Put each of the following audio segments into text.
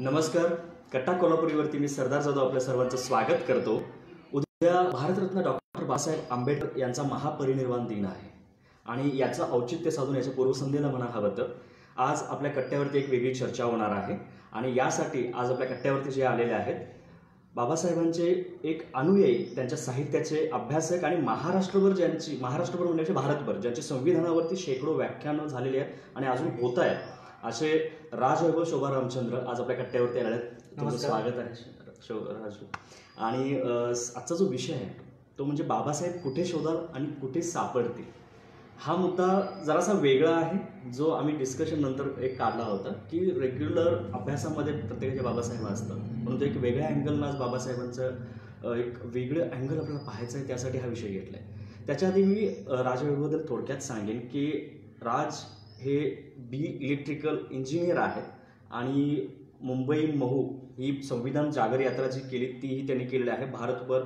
नमस्कार. कट्टा कोल्हापुरीवरती मी सरदार जाधव आपल्या सर्वांचं स्वागत करतो. उद्या भारतरत्न डॉक्टर बाबासाहेब आंबेडकर यांचा महापरिनिर्वाण दिन आहे आणि याचं औचित्य साधून याच्या पूर्वसंध्येला म्हणा हवं तर आज आपल्या कट्ट्यावरती एक वेगळी चर्चा होणार आहे आणि यासाठी आज आपल्या कट्ट्यावरती जे आलेले आहेत बाबासाहेबांचे एक अनुयायी, त्यांच्या साहित्याचे अभ्यासक आणि महाराष्ट्रभर म्हणजे भारतभर ज्यांची संविधानावरती शेकडो व्याख्यानं झालेली आहेत आणि अजून होत आहेत असे राजवैभव शोभा रामचंद्र आज आपल्या कट्ट्यावरती आले आहेत. तुमचं स्वागत आहे राजू. आणि आजचा जो विषय आहे तो म्हणजे बाबासाहेब कुठे शोधाल आणि कुठे सापडतील. हा मुद्दा जरासा वेगळा आहे जो आम्ही डिस्कशन नंतर एक काढला होता की रेग्युलर अभ्यासामध्ये प्रत्येकाचे बाबासाहेब असतात, परंतु एक वेगळ्या अँगलनं आज बाबासाहेबांचं एक वेगळं अँगल आपल्याला पाहायचं आहे, त्यासाठी हा विषय घेतला आहे. त्याच्या आधी मी राजवैभवबद्दल थोडक्यात सांगेन की राज हे इलेक्ट्रिकल इंजिनियर आहेत आणि मुंबई महू ही संविधान जागर यात्रा जी केली तीही त्यांनी केलेली आहे. भारतभर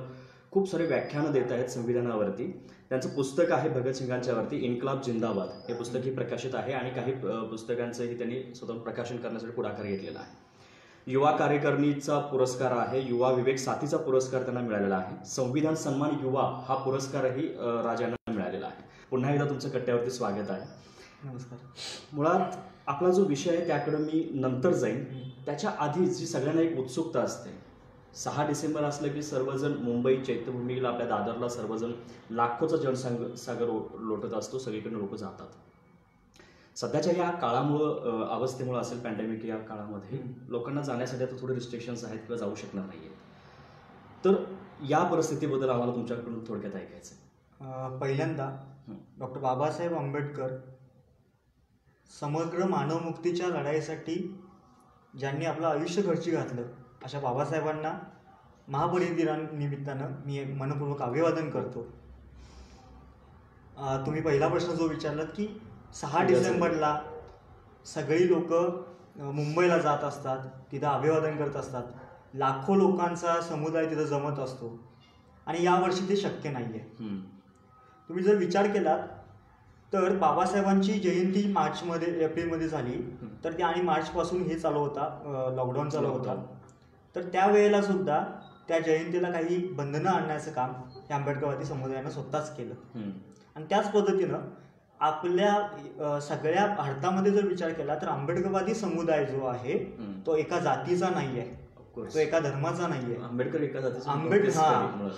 खूप सारे व्याख्यानं देत आहेत संविधानावरती. त्यांचं पुस्तक आहे भगतसिंगांच्यावरती, इन्कलाब जिंदाबाद हे पुस्तकही प्रकाशित आहे आणि काही पुस्तकांचंही त्यांनी स्वतः प्रकाशन करण्यासाठी पुढाकार घेतलेला आहे. युवा कार्यकारिणीचा पुरस्कार आहे, युवा विवेक साथीचा पुरस्कार त्यांना मिळालेला आहे. संविधान सन्मान युवा हा पुरस्कारही राजांना मिळालेला आहे. पुन्हा एकदा तुमचं कट्ट्यावरती स्वागत आहे. नमस्कार. मुळात आपला जो विषय आहे त्याकडे मी नंतर जाईन. त्याच्या आधीच जी सगळ्यांना एक उत्सुकता असते, 6 डिसेंबर असलं की सर्वजण मुंबई चैत्यभूमीला आपल्या दादरला सर्वजण लाखोचा जनसागर लोटत असतो, सगळीकडे लोक जातात. सध्याच्या या काळामुळं अवस्थेमुळं असेल, पॅन्डेमिक या काळामध्ये लोकांना जाण्यासाठी आता थोडे रिस्ट्रिक्शन्स आहेत किंवा जाऊ शकणार नाही आहेत. तर या परिस्थितीबद्दल आम्हाला तुमच्याकडून थोडक्यात ऐकायचं. पहिल्यांदा डॉक्टर बाबासाहेब आंबेडकर समग्र मानवमुक्तीच्या लढाईसाठी ज्यांनी आपलं आयुष्य खर्ची घातलं अशा बाबासाहेबांना महापरिनिर्वाणानिमित्तानं मी मनपूर्वक अभिवादन करतो. तुम्ही पहिला प्रश्न जो विचारलात की 6 डिसेंबरला सगळी लोक मुंबईला जात असतात, तिथं अभिवादन करत असतात, लाखो लोकांचा समुदाय तिथं जमत असतो आणि यावर्षी ते शक्य नाही आहे. तुम्ही जर विचार केलात तर बाबासाहेबांची जयंती एप्रिलमध्ये झाली तर ती आणि मार्चपासून हे चालू होता, लॉकडाऊन चालू होता. तर त्यावेळेला सुद्धा त्या जयंतीला काही बंधनं आणण्याचं काम या आंबेडकरवादी समुदायानं स्वतःच केलं. आणि त्याच पद्धतीनं आपल्या सगळ्या भारतामध्ये जर विचार केला तर आंबेडकरवादी समुदाय जो आहे तो एका जातीचा नाही आहे, तो एका धर्माचा नाही आहे. आंबेडकर एका जातीचा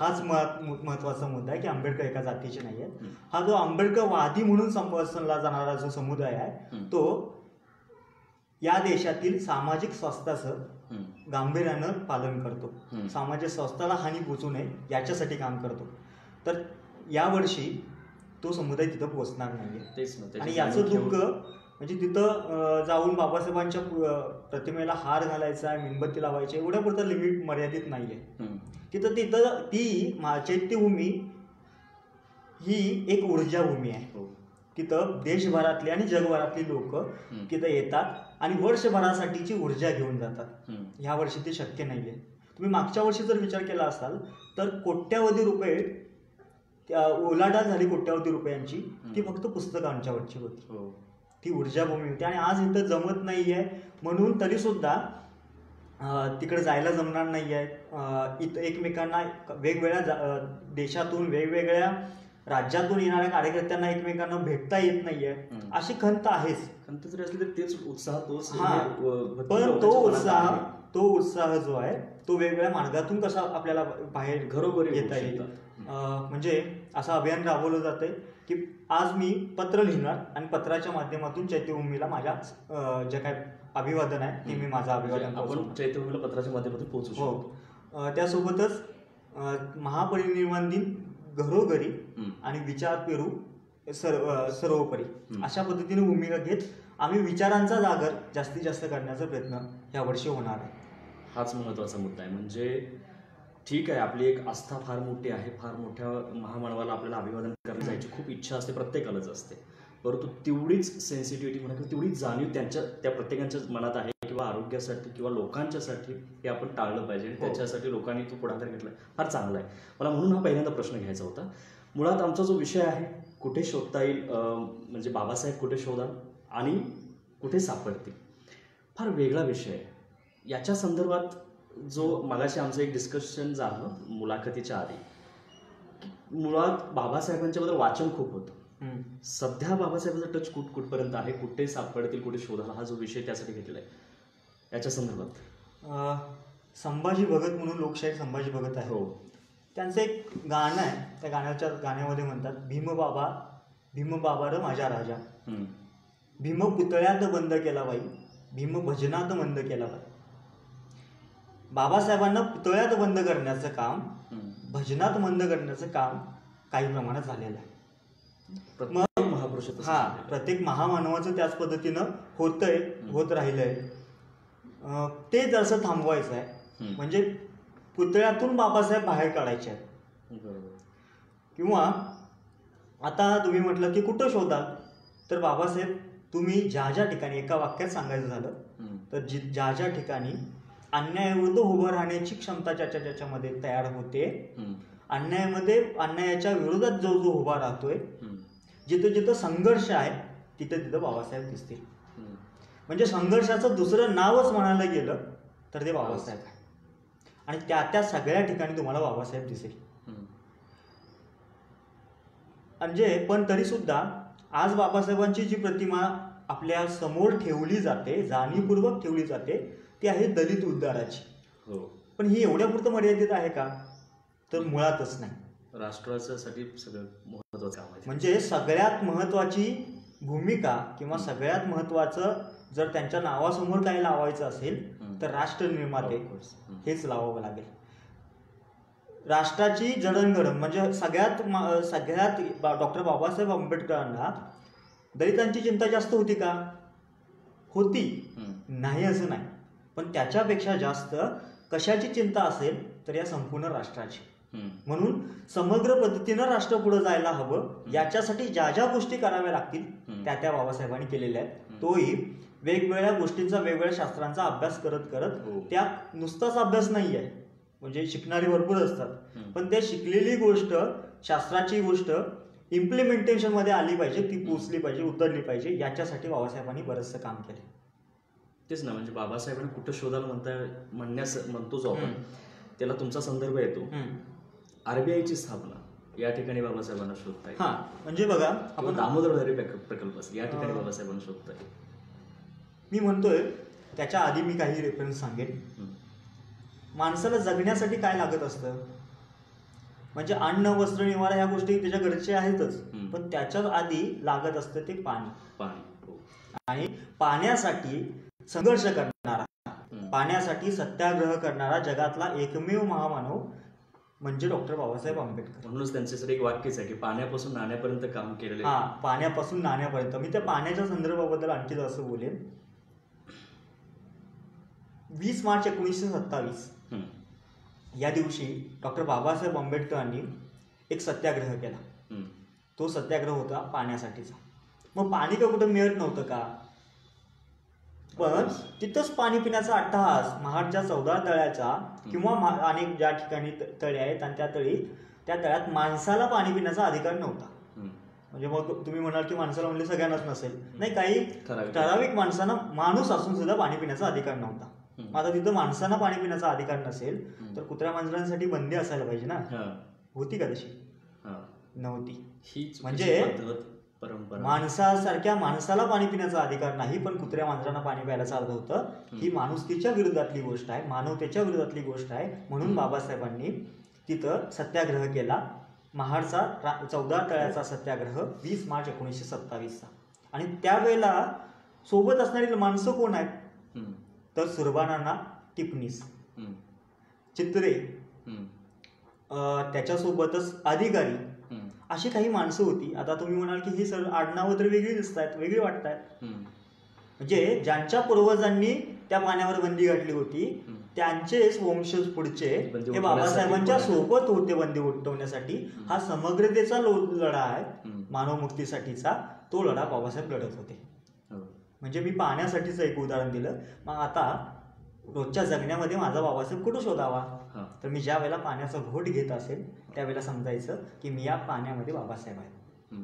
हाच महत्वाचा मुद्दा आहे की आंबेडकर एका जातीचे नाही आहेत. हा जो आंबेडकरवादी म्हणून संबोधला जाणारा जो समुदाय आहे तो या देशातील सामाजिक स्वास्थ्याचं गांभीर्यानं पालन करतो, सामाजिक स्वास्थ्याला हानी पोचू नये याच्यासाठी काम करतो. तर यावर्षी तो समुदाय तिथं पोहोचणार नाहीये आणि याचं दुःख म्हणजे तिथं जाऊन बाबासाहेबांच्या प्रतिमेला हार घालायचा, मेणबत्ती लावायची एवढ्या पुरतं लिमिट मर्यादित नाहीये. तिथं ती चैत्यभूमी ही एक ऊर्जाभूमी आहे. तिथं देशभरातली आणि जगभरातली लोक तिथं येतात आणि वर्षभरासाठीची ऊर्जा घेऊन जातात. ह्या वर्षी ते शक्य नाहीये. तुम्ही मागच्या वर्षी जर विचार केला असाल तर कोट्यावधी रुपये उलाढाल झाली कोट्यावधी रुपयांची, ती फक्त पुस्तकांच्यावरची होती. ती ऊर्जाभूमी होती आणि आज इथं जमत नाही आहे म्हणून तरी सुद्धा तिकडे जायला जमणार नाही आहे. इथं एकमेकांना वेगवेगळ्या देशातून वेगवेगळ्या राज्यातून येणाऱ्या कार्यकर्त्यांना एकमेकांना भेटता येत नाही आहे, अशी खंत आहेच. खंत जरी असली तरी तेच उत्साह तोच. पण तो उत्साह जो आहे तो वेगवेगळ्या मार्गातून कसा आपल्याला बाहेर घरोघरी येता येईल. म्हणजे असं अभियान राबवलं जातंय की आज मी पत्र लिहिणार आणि पत्राच्या माध्यमातून चैत्यभूमीला माझ्या जे काय अभिवादन आहे ते मी माझं अभिवादन आपण चैत्यभूमीला पत्राच्या माध्यमातून पोहोचू शकतो. त्यासोबतच महापरिनिर्वाण दिन घरोघरी आणि विचार पेरू सर्वोपरी अशा पद्धतीने भूमिका घेत आम्ही विचारांचा जागर जास्तीत जास्त करण्याचा प्रयत्न यावर्षी होणार आहे. हाच महत्त्वाचा मुद्दा आहे. म्हणजे ठीक आहे, आपली एक आस्था फार मोठी आहे, फार मोठ्या महामानवाला आपल्याला अभिवादन करायला जायची खूप इच्छा असते, प्रत्येकालाच असते, परंतु तेवढीच सेन्सिटिव्हिटी म्हणा किंवा तेवढीच जाणीव त्या प्रत्येकाच्या मनात आहे किंवा आरोग्यासाठी किंवा लोकांच्यासाठी हे आपण टाळलं पाहिजे. त्याच्यासाठी लोकांनी तो पुढाकार घेतला, फार चांगला आहे. मला म्हणून हा पहिल्यांदा प्रश्न घ्यायचा होता. मुळात आमचा जो विषय आहे कुठे शोधता येईल, म्हणजे बाबासाहेब कुठे शोधाल आणि कुठे सापडतील, फार वेगळा विषय आहे. याच्या संदर्भात जो मगाशी आमचं एक डिस्कशन झालं मुलाखतीच्या आधी, मुळात बाबासाहेबांच्याबद्दल वाचन खूप होतं. सध्या बाबासाहेबांचा टच कुठपर्यंत आहे, कुठे सापडतील, कुठे शोधाल, हा जो विषय त्यासाठी घेतलेला आहे, याच्या संदर्भात संभाजी भगत म्हणून लोकशाहीर संभाजी भगत आहे. हो, त्यांचं एक गाणं आहे, त्या गाण्यामध्ये म्हणतात, भीम बाबा र माझ्या राजा, भीम पुतळ्यात बंद केला बाई, भीम भजनात बंद केला बाई. बाबासाहेबांना पुतळ्यात बंद करण्याचं काम, भजनात बंद करण्याचं काम काही प्रमाणात झालेलं आहे. महापुरुष प्रत्येक महामानवाचं त्याच पद्धतीनं होत राहिलंय. ते जसं थांबवायचं आहे, म्हणजे पुतळ्यातून बाबासाहेब बाहेर काढायचे आहेत. किंवा आता तुम्ही म्हटलं की कुठं शोधाल, तर बाबासाहेब तुम्ही ज्या ज्या ठिकाणी, एका वाक्यात सांगायचं झालं तर ज्या ज्या ठिकाणी अन्यायाविरुद्ध उभं राहण्याची क्षमता ज्याच्यामध्ये तयार होते, अन्यायाच्या विरोधात जो उभा राहतोय, जिथं जिथं संघर्ष आहे तिथं तिथं बाबासाहेब दिसतील. म्हणजे संघर्षाचं दुसरं नावच म्हणायला गेलं तर ते बाबासाहेब आहे. आणि त्या सगळ्या ठिकाणी तुम्हाला बाबासाहेब दिसेल. म्हणजे पण तरी सुद्धा आज बाबासाहेबांची जी प्रतिमा आपल्या समोर ठेवली जाते, जाणीवपूर्वक ठेवली जाते, ती आहे दलित उद्धाराची. पण ही एवढ्यापुरतं मर्यादित आहे का, तर मुळातच नाही. राष्ट्रासाठी सगळं महत्वाचं काम आहे. म्हणजे सगळ्यात महत्वाची भूमिका किंवा सगळ्यात महत्वाचं जर त्यांच्या नावासमोर काही लावायचं असेल तर राष्ट्र निर्माते हेच लावावं लागेल. राष्ट्राची जडणघडण म्हणजे सगळ्यात डॉक्टर बाबासाहेब आंबेडकरांना दलितांची चिंता जास्त होती का? होती, नाही असं नाही. पण त्याच्यापेक्षा जास्त कशाची चिंता असेल तर या संपूर्ण राष्ट्राची. म्हणून समग्र पद्धतीनं राष्ट्र पुढे जायला हवं, याच्यासाठी ज्या ज्या गोष्टी कराव्या लागतील त्या बाबासाहेबांनी केलेल्या आहेत. तोही वेगवेगळ्या गोष्टींचा, वेगवेगळ्या शास्त्रांचा अभ्यास करत त्या नुसताच अभ्यास नाही आहे. म्हणजे शिकणारी भरपूर असतात, पण ते शिकलेली गोष्ट, शास्त्राची गोष्ट इम्प्लिमेंटेशन मध्ये आली पाहिजे, ती पोचली पाहिजे, उतरली पाहिजे. याच्यासाठी बाबासाहेबांनी बरंचसं काम केलं. तेच ना, म्हणजे बाबासाहेबांनी कुठं शोधायला म्हणतो जो आपण, त्याला तुमचा संदर्भ येतो. आरबीआयची स्थापना या ठिकाणी बाबासाहेबांना शोधताय. म्हणजे बघा, आपण दामोदर हरी प्रकल्प असेल, या ठिकाणी बाबासाहेबांना शोधताय. मी म्हणतोय त्याच्या आधी मी काही रेफरन्स सांगेन. माणसाला जगण्यासाठी काय लागत असतं, म्हणजे अन्न, वस्त्र, निवारा ह्या गोष्टी त्याच्या गरजेच्या आहेतच, पण त्याच्या आधी लागत असतं ते पाणी. आणि पाण्यासाठी संघर्ष करणारा, पाण्यासाठी सत्याग्रह करणारा जगातला एकमेव महामानव म्हणजे डॉक्टर बाबासाहेब आंबेडकर. म्हणूनच त्यांच्यासाठी एक वाक्यच आहे की पाण्यापासून नाण्यापर्यंत काम केलेलं. पाण्यापासून नाण्यापर्यंत. मी त्या पाण्याच्या संदर्भाबद्दल आणखी असं बोलेन. 20 मार्च 1927 या दिवशी डॉक्टर बाबासाहेब आंबेडकरांनी एक सत्याग्रह केला. तो सत्याग्रह होता पाण्यासाठीचा. मग पाणी का कुठं मिळत नव्हतं का? पण तिथंच पाणी पिण्याचा अट्टहास महाडच्या 14 तळ्याचा किंवा अनेक ज्या ठिकाणी तळे आहेत आणि त्या तळ्यात माणसाला पाणी पिण्याचा अधिकार नव्हता. म्हणजे मग तुम्ही म्हणाल की माणसाला म्हणले सगळ्यांनाच नसेल, नाही, काही ठराविक माणसांना, माणूस असून सुद्धा पाणी पिण्याचा अधिकार नव्हता. आता तिथं माणसांना पाणी पिण्याचा अधिकार नसेल तर कुत्र्या मांजरांसाठी बंदी असायला पाहिजे ना. होती का तशी? नव्हती. म्हणजे माणसासारख्या माणसाला पाणी पिण्याचा अधिकार नाही, पण कुत्र्या मांजरांना पाणी प्यायला चालत होतं. ही माणुसकीच्या विरोधातली गोष्ट आहे, मानवतेच्या विरोधातली गोष्ट आहे. म्हणून बाबासाहेबांनी तिथं सत्याग्रह केला, महाडचा 14 तळ्याचा सत्याग्रह 20 मार्च 1927. आणि त्यावेळेला सोबत असणारी माणसं कोण आहेत तर सुरबानांना टिपणीस, चित्रे, त्याच्यासोबतच अधिकारी, अशी काही माणसं होती. आता तुम्ही म्हणाल की ही सर्व आडनावं तर वेगळी दिसत आहेत, वेगळी वाटत आहेत. म्हणजे ज्यांच्या पूर्वजांनी त्या पाण्यावर बंदी घातली होती त्यांचेच वंशज पुढचे हे बाबासाहेबांच्या सोबत होते बंदी उठवण्यासाठी. हा समग्रतेचा लढा आहे, मानवमुक्तीसाठीचा. तो लढा बाबासाहेब लढत होते. म्हणजे मी पाण्यासाठीचं एक उदाहरण दिलं. मग आता रोजच्या जगण्यामध्ये माझा बाबासाहेब कुठं शोधावा, तर मी ज्या वेळेला पाण्याचा घोट घेत असेल त्यावेळेला समजायचं की मी या पाण्यामध्ये बाबासाहेब आहे.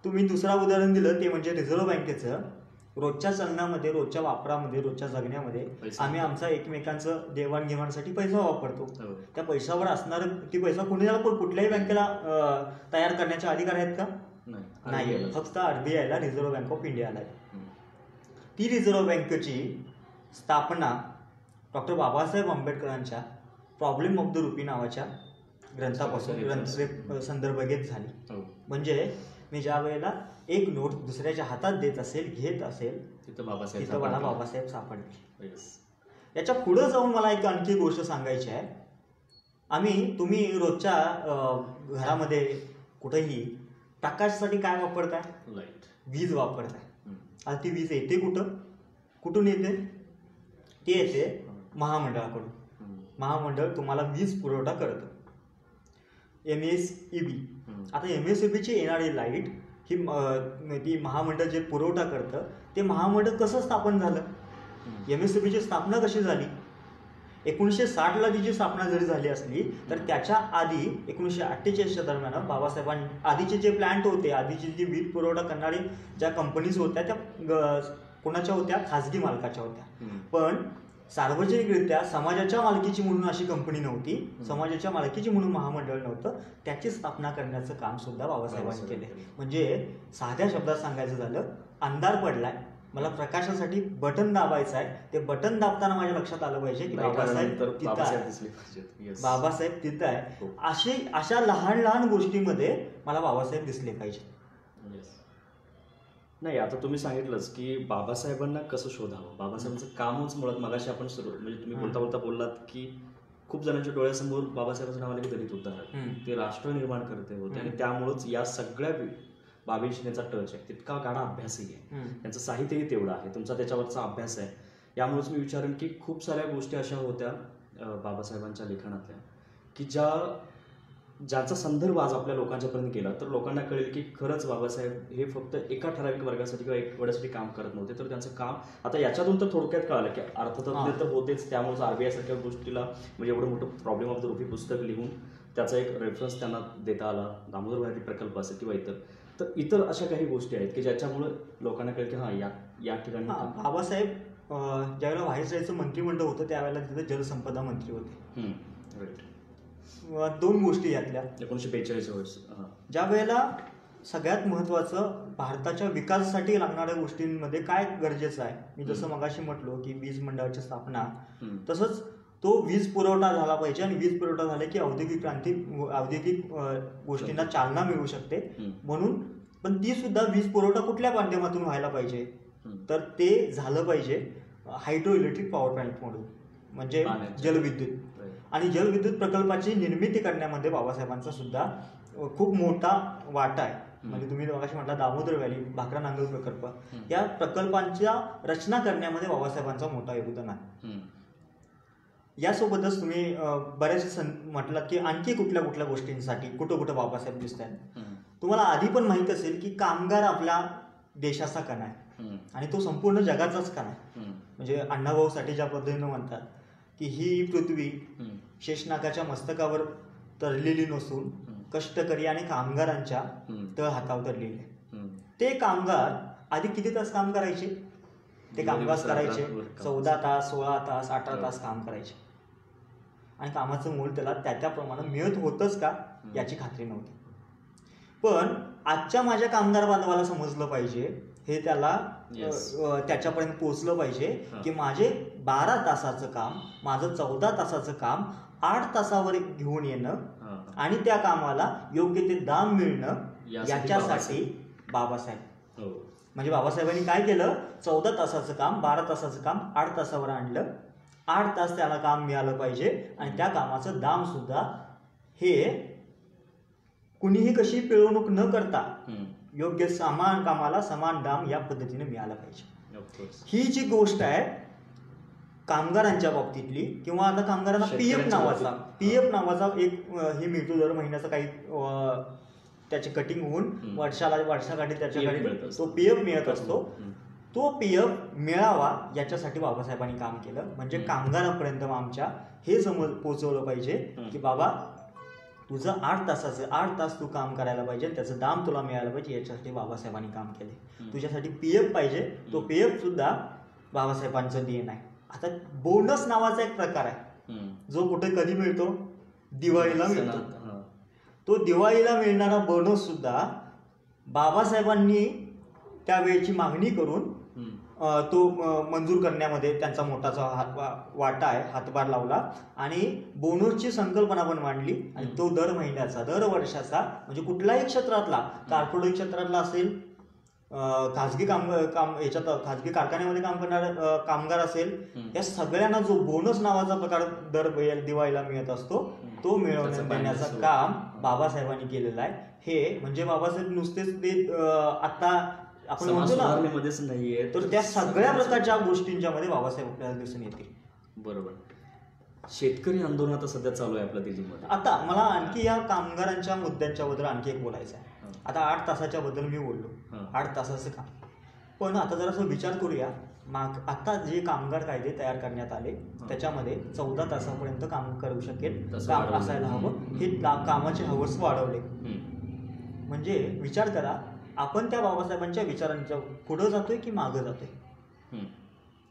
तुम्ही दुसरा उदाहरण दिलं ते म्हणजे रिझर्व्ह बँकेचं. रोजच्या चलनामध्ये, रोजच्या वापरामध्ये, रोजच्या जगण्यामध्ये आम्ही आमचा एकमेकांचं देवाणघेवाणसाठी पैसा वापरतो. त्या पैशावर असणारं ती पैसा कुठल्याही बँकेला तयार करण्याचे अधिकार आहेत का? नाही, फक्त RBIला, रिझर्व्ह बँक ऑफ इंडियाला आहे. ती रिझर्व्ह बँकेची स्थापना डॉक्टर बाबासाहेब आंबेडकरांच्या प्रॉब्लेम ऑफ द रुपी नावाच्या ग्रंथापासून संदर्भ घेत झाली. म्हणजे मी ज्या वेळेला एक नोट दुसऱ्याच्या हातात देत असेल, घेत असेल, तिथं मला बाबासाहेब सापडले. याच्या पुढे जाऊन मला एक आणखी गोष्ट सांगायची आहे. तुम्ही रोजच्या घरामध्ये कुठेही प्रकाशासाठी काय वापरताय? वीज वापरताय. आता ती वीज येते कुठून येते? ती येते महामंडळाकडून. महामंडळ तुम्हाला वीज पुरवठा करतं, MSEB. आता MSEBची येणारी लाईट ही ती महामंडळ जे पुरवठा करतं ते महामंडळ कसं स्थापन झालं? MSEBची स्थापना कशी झाली? 1960ला तिची स्थापना जरी झाली असली तर त्याच्या आधी 1948च्या दरम्यान बाबासाहेबांनी आधीचे जे प्लांट होते, आधीची जी वीज पुरवठा करणारी ज्या कंपनीज होत्या त्या कोणाच्या होत्या? खाजगी मालकाच्या होत्या. पण सार्वजनिकरित्या समाजाच्या मालकीची म्हणून अशी कंपनी नव्हती, समाजाच्या मालकीची म्हणून महामंडळ नव्हतं. त्याची स्थापना करण्याचं काम सुद्धा बाबासाहेबांनी केले. म्हणजे साध्या शब्दात सांगायचं झालं, अंधार पडलाय, मला प्रकाशासाठी बटन दाबायचं आहे, ते बटन दाबताना माझ्या लक्षात आलं पाहिजे की बाबासाहेब तिथं आहे. अशा लहान लहान गोष्टीमध्ये मला बाबासाहेब दिसले पाहिजे. नाही, आता तुम्ही सांगितलंच की बाबासाहेबांना कसं शोधावं. बाबासाहेबांचं कामच मुळात मगाशी आपण म्हणजे तुम्ही बोलता बोलता बोललात की खूप जणांच्या डोळ्यासमोर बाबासाहेबांचं नाव आलं की दलित उद्धारक, ते राष्ट्र निर्माण करते होते. आणि त्यामुळेच या सगळ्या बाबींचा टच आहे, तितका गाढा अभ्यासही आहे, त्यांचं साहित्यही तेवढं आहे, तुमचा त्याच्यावरचा अभ्यास आहे. यामुळेच मी विचारेन की खूप साऱ्या गोष्टी अशा होत्या बाबासाहेबांच्या लेखनातल्या की ज्याचा संदर्भ आज आपल्या लोकांच्यापर्यंत गेला तर लोकांना कळेल की खरंच बाबासाहेब हे फक्त एका ठराविक वर्गासाठी किंवा एक वेळासाठी काम करत नव्हते, तर त्यांचं काम आता याच्यातून तर थोडक्यात कळालं की अर्थतज्ञ तर होतेच, त्यामुळेच RBI सारख्या गोष्टीला म्हणजे एवढं मोठं प्रॉब्लेम ऑफ द रुपी पुस्तक लिहून त्याचा एक रेफरन्स त्यांना देता आला, दामोदर भारती प्रकल्प असेल किंवा इतर अशा काही गोष्टी आहेत की ज्याच्यामुळे लोकांना कळेल की हां या ठिकाणी बाबासाहेब ज्यावेळेला व्हाईसरायचं मंत्रिमंडळ होतं त्यावेळेला तिथे जलसंपदा मंत्री होते. दोन गोष्टी यातल्या 1942 वर्ष ज्या वेळेला सगळ्यात महत्त्वाचं भारताच्या विकासासाठी लागणाऱ्या गोष्टींमध्ये काय गरजेचं आहे, मी जसं मगाशी म्हटलो की वीज मंडळाची स्थापना, तसंच तो वीज पुरवठा झाला पाहिजे. आणि वीज पुरवठा झाला की औद्योगिक गोष्टींना चालना मिळू शकते. म्हणून पण ती सुद्धा वीज पुरवठा कुठल्या माध्यमातून व्हायला पाहिजे, तर ते झालं पाहिजे हायड्रो इलेक्ट्रिक पॉवर प्लॅन्ट म्हणून, म्हणजे जलविद्युत. आणि जलविद्युत प्रकल्पाची निर्मिती करण्यामध्ये बाबासाहेबांचा सुद्धा खूप मोठा वाटा आहे. म्हणजे तुम्ही मगाशी म्हटला दामोदर व्हॅली, भाकरा नांगल प्रकल्प, या प्रकल्पांच्या रचना करण्यामध्ये बाबासाहेबांचा मोठा योगदान आहे. यासोबतच तुम्ही बऱ्याच म्हटलात की आणखी कुठल्या गोष्टींसाठी कुठं बाबासाहेब दिसत आहेत. तुम्हाला आधी पण माहित असेल की कामगार आपल्या देशाचा कणा आहे आणि तो संपूर्ण जगाचाच कणा आहे. म्हणजे अण्णाभाऊ साठे ज्या पद्धतीनं म्हणतात की ही पृथ्वी शेषनागाच्या मस्तकावर तरलेली नसून कष्टकरी आणि कामगारांच्या तळ हातावर तरलेली आहे. ते कामगार आधी किती तास काम करायचे? ते कामगार करायचे 14 तास, 16 तास, 18 तास काम करायचे. आणि कामाचं मूळ त्याला त्याप्रमाणे मिळत होतंच का याची खात्री नव्हती. पण आजच्या माझ्या कामगार बांधवाला समजलं पाहिजे, हे त्याला त्याच्यापर्यंत पोहोचलं पाहिजे की माझे 12 तासाचं काम, माझं 14 तासाचं काम 8 तासावर घेऊन येणं आणि त्या कामाला योग्य ते दाम मिळणं, याच्यासाठी बाबासाहेब म्हणजे बाबासाहेबांनी काय केलं, 14 तासाचं काम 12 तासाचं काम 8 तासावर आणलं. 8 तास त्याला काम मिळालं पाहिजे आणि त्या कामाचं दाम सुद्धा हे कुणीही कशी पिळवणूक न करता योग्य समान कामाला समान दाम या पद्धतीने मिळाला पाहिजे. ही जी गोष्ट आहे कामगारांच्या बाबतीतली, किंवा आता कामगारांना पीएफ नावाचा एक हे मिळतो दर महिन्याचा, काही त्याची कटिंग होऊन वर्षाकाठी त्याच्याकडे तो पीएफ मिळत असतो. तो पीएफ मिळावा याच्यासाठी बाबासाहेबांनी काम केलं. म्हणजे कामगारांपर्यंत आमच्या हे समज पोहोचवलं पाहिजे की बाबा तुझं 8 तास तू काम करायला पाहिजे, त्याचं दाम तुला मिळायला पाहिजे, याच्यासाठी बाबासाहेबांनी काम केले. तुझ्यासाठी पीएफ पाहिजे, तो पीएफ सुद्धा बाबासाहेबांचं देण आहे. आता बोनस नावाचा एक प्रकार आहे जो कुठे कधी मिळतो, दिवाळीला मिळतो. तो दिवाळीला मिळणारा बोनस सुद्धा बाबासाहेबांनी त्यावेळेची मागणी करून तो मंजूर करण्यामध्ये त्यांचा मोठाचा वाटा आहे, हातभार लावला आणि बोनसची संकल्पना पण मांडली. आणि तो दर महिन्याचा, दर वर्षाचा, म्हणजे कुठल्याही क्षेत्रातला, कॉर्पोरेट क्षेत्रातला असेल, खाजगी खाजगी कारखान्यामध्ये काम करणारा कामगार असेल, या सगळ्यांना जो बोनस नावाचा प्रकार दर दिवाळीला मिळत असतो तो मिळवण्याचं काम बाबासाहेबांनी केलेलं आहे. हे म्हणजे बाबासाहेब नुसतेच ते आता आपण म्हणतो ना नाहीये, तर त्या सगळ्या प्रकारच्या गोष्टींच्या मध्ये बाबासाहेब आपल्याला दिसून येतील. बरोबर. शेतकरी आंदोलन आता सध्या चालू आहे आपल्या दिल्लीमध्ये. आता मला आणखी या कामगारांच्या मुद्द्यांच्या बद्दल आणखी एक बोलायचं आहे. आता 8 तासाच्या बद्दल मी बोललो, 8 तासाचं काम. पण आता जरासं विचार करूया, आता जे कामगार कायदे तयार करण्यात आले त्याच्यामध्ये 14 तासापर्यंत काम करू शकेल काम असायला हवं, हे कामाचे हवस वाढवले. म्हणजे विचार करा, आपण त्या बाबासाहेबांच्या विचारांच्या पुढं जातोय की मागं जातोय,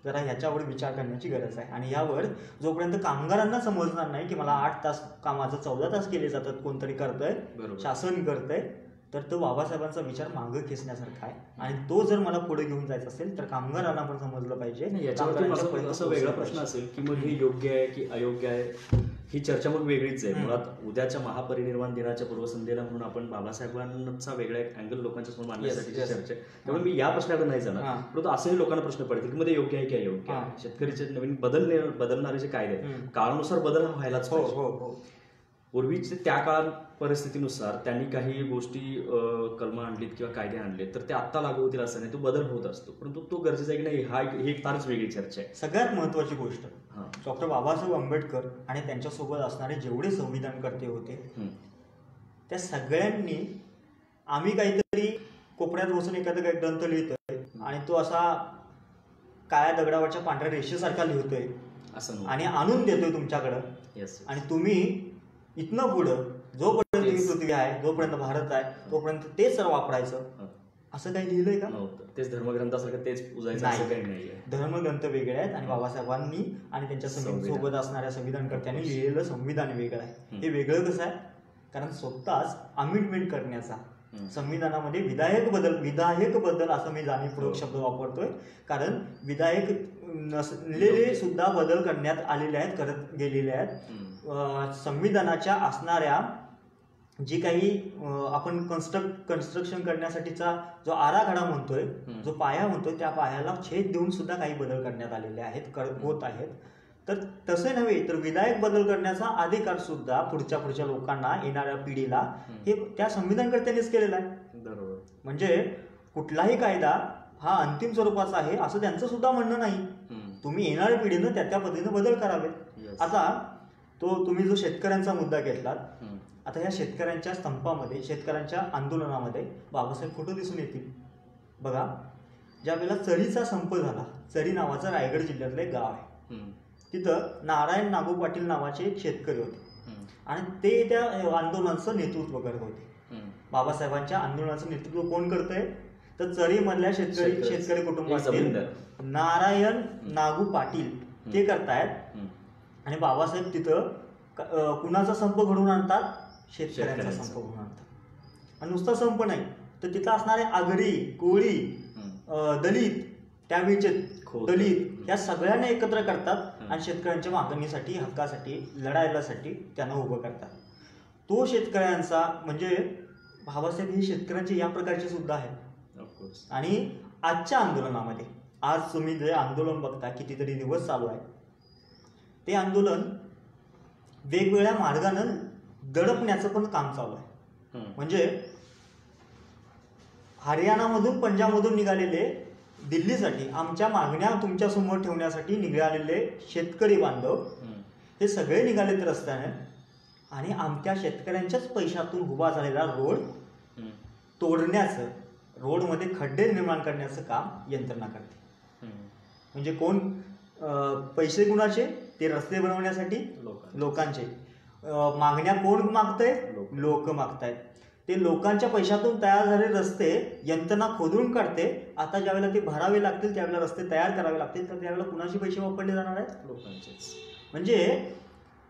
जरा ह्याच्यावर विचार करण्याची गरज आहे. आणि यावर जोपर्यंत कामगारांना समजणार नाही की मला 8 तास कामाचं 14 तास केले जातात, कोणतरी करतंय, शासन करतंय, तर तो बाबासाहेबांचा विचार मागं खेचण्यासारखा आहे. आणि तो जर मला पुढे घेऊन जायचा असेल तर कामगारांना पण समजलं पाहिजे. याच्यावरती असा वेगळा प्रश्न असेल की मग हे योग्य आहे की अयोग्य आहे, ही चर्चा मग वेगळीच आहे. मुळात उद्याच्या महापरिनिर्वाण दिनाच्या पूर्वसंध्येला म्हणून आपण बाबासाहेबांचा वेगळा एक अँगल लोकांच्या समोर मांडण्यासाठी चर्चा आहे. त्यामुळे मी या प्रश्नाकडे नाही जाणार, परंतु असंही लोकांना प्रश्न पडतील की मध्ये योग्य आहे की अयोग्य आहे. शेतकरीचे नवीन बदलणारे जे कायदे काळानुसार बदल व्हायलाच पाहिजे. पूर्वीचे त्या काळात परिस्थितीनुसार त्यांनी काही गोष्टी कलमं आणलीत किंवा कायदे आणलेत तर ते आत्ता लागू होतील असं नाही, तो बदल होत असतो, परंतु तो गरजेचा आहे की नाही ही एक फारच वेगळी चर्चा आहे. सगळ्यात महत्वाची गोष्ट, डॉक्टर बाबासाहेब आंबेडकर आणि त्यांच्यासोबत असणारे जेवढे संविधानकर्ते होते त्या सगळ्यांनी, आम्ही काहीतरी कोपऱ्यात बसून एखादा काही ग्रंथ लिहितोय आणि तो असा काळ्या दगडावरच्या पांढऱ्या रेषेसारखा लिहितोय असं आणि आणून देतोय तुमच्याकडं, आणि तुम्ही इथनं पुढं जोपर्यंत ही पृथ्वी आहे, जोपर्यंत भारत आहे, तोपर्यंत तेच वापरायचं, असं काही लिहिलंय का? तेच धर्मग्रंथासारखं तेच पूजायचं असं काही नाहीये. धर्मग्रंथ वेगळे आहेत आणि बाबासाहेबांनी आणि त्यांच्या सोबत असणाऱ्या संविधानकर्त्यांनी लिहिलेलं संविधान वेगळं आहे. हे वेगळं कसं आहे? कारण स्वतःच अमेंडमेंट करण्याचा, संविधानामध्ये विधायक बदल असं मी जाणीवपूर्वक शब्द वापरतोय, कारण विधायक नसलेले सुद्धा बदल करण्यात आलेले आहेत, करत गेलेले आहेत. संविधानाच्या असणाऱ्या जी काही आपण कन्स्ट्रक्शन करण्यासाठीचा जो आराखडा म्हणतोय, जो पाया म्हणतोय, त्या पायाला छेद देऊन सुद्धा काही बदल करण्यात आलेले आहेत, होत आहेत. तर तसे नव्हे तर विधायक बदल करण्याचा अधिकार सुद्धा पुढच्या लोकांना, येणाऱ्या पिढीला, हे त्या संविधानकर्त्यांनीच केलेला आहे. बरोबर. म्हणजे कुठलाही कायदा हा अंतिम स्वरूपाचा आहे असं त्यांचं सुद्धा म्हणणं नाही. तुम्ही येणाऱ्या पिढीनं त्या पद्धतीनं बदल करावेत. आता तुम्ही जो शेतकऱ्यांचा मुद्दा घेतलात, आता या शेतकऱ्यांच्या स्तंभामध्ये, शेतकऱ्यांच्या आंदोलनामध्ये बाबासाहेब कुठं दिसून येतील बघा. ज्या वेळेला चरीचा संप झाला, चरी नावाचं रायगड जिल्ह्यातलं एक गाव आहे, तिथं नारायण नागू पाटील नावाचे एक शेतकरी होते आणि ते त्या आंदोलनाचं नेतृत्व करत होते. बाबासाहेबांच्या आंदोलनाचं नेतृत्व कोण करतंय? तर चरीमधल्या शेतकरी कुटुंबातील नारायण नागू पाटील ते करतायत. आणि बाबासाहेब तिथं कुणाचा संप घडवून आणतात? शेतकऱ्यांचा संप घडवून आणतात. आणि नुसता संप नाही तर तिथं असणारे आगरी, कोळी, दलित, त्यावेळीचे दलित, या सगळ्यांना एकत्र करतात आणि शेतकऱ्यांच्या मागणीसाठी, हक्कासाठी, लढायलासाठी त्यांना उभं करतात. तो शेतकऱ्यांचा म्हणजे बाबासाहेब हे शेतकऱ्यांचे या प्रकारचे सुद्धा आहेत. आणि आजच्या आंदोलनामध्ये, आज तुम्ही जे आंदोलन बघता, कितीतरी दिवस चालू आहे, ते आंदोलन वेगवेगळ्या मार्गानं दडपण्याचं पण काम चालू आहे. म्हणजे हरियाणामधून, पंजाबमधून निघालेले दिल्लीसाठी आमच्या मागण्या तुमच्या समोर ठेवण्यासाठी निघालेले शेतकरी बांधव हे सगळे निघालेत रस्त्याने आणि आमच्या शेतकऱ्यांच्याच पैशातून उभा झालेला रोड तोडण्याचं, रोडमध्ये खड्डे निर्माण करण्याचं काम यंत्रणा करते. म्हणजे कोण पैसे कुणाचे? ते रस्ते बनवण्यासाठी लोकांचे. मागण्या कोण मागतंय? लोक. लोक मागतायत. ते लोकांच्या पैशातून तयार झालेले रस्ते यंत्रणा खोदून काढते. आता ज्यावेळेला ते भरावे लागतील, त्यावेळेला रस्ते तयार करावे लागतील, तर त्यावेळेला कुणाचे पैसे वापरले जाणार आहेत? लोकांचेच. म्हणजे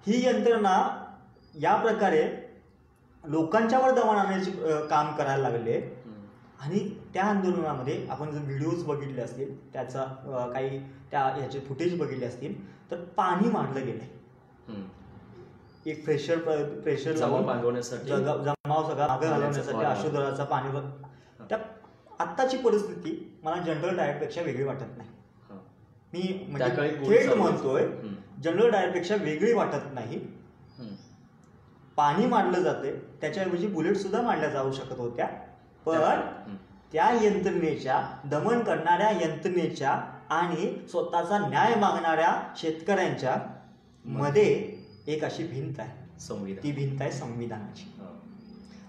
ही यंत्रणा या प्रकारे लोकांच्यावर दबाव आणण्याचे काम करायला लागले. आणि त्या आंदोलनामध्ये आपण जर व्हिडिओज बघितले असतील, त्याचा काही ह्याचे फुटेज बघितले असतील, तर पाणी मांडलं गेलंय. एक प्रेशर जमाव बांधवण्यासाठी, जमाव सगळा मागे घालवण्यासाठी अशोधराचा पाणी. त्या आत्ताची परिस्थिती मला जनरल डायटपेक्षा वेगळी वाटत नाही. मी म्हणजे थेट म्हणतोय, जनरल डायटपेक्षा वेगळी वाटत नाही. पाणी मांडलं जाते, त्याच्याऐवजी बुलेट सुद्धा मांडल्या जाऊ शकत होत्या. पण त्या यंत्रणेच्या, दमन करणाऱ्या यंत्रणेच्या आणि स्वतःचा न्याय मागणाऱ्या शेतकऱ्यांच्या मध्ये एक अशी भिंत आहे. ती भिंत आहे संविधानाची.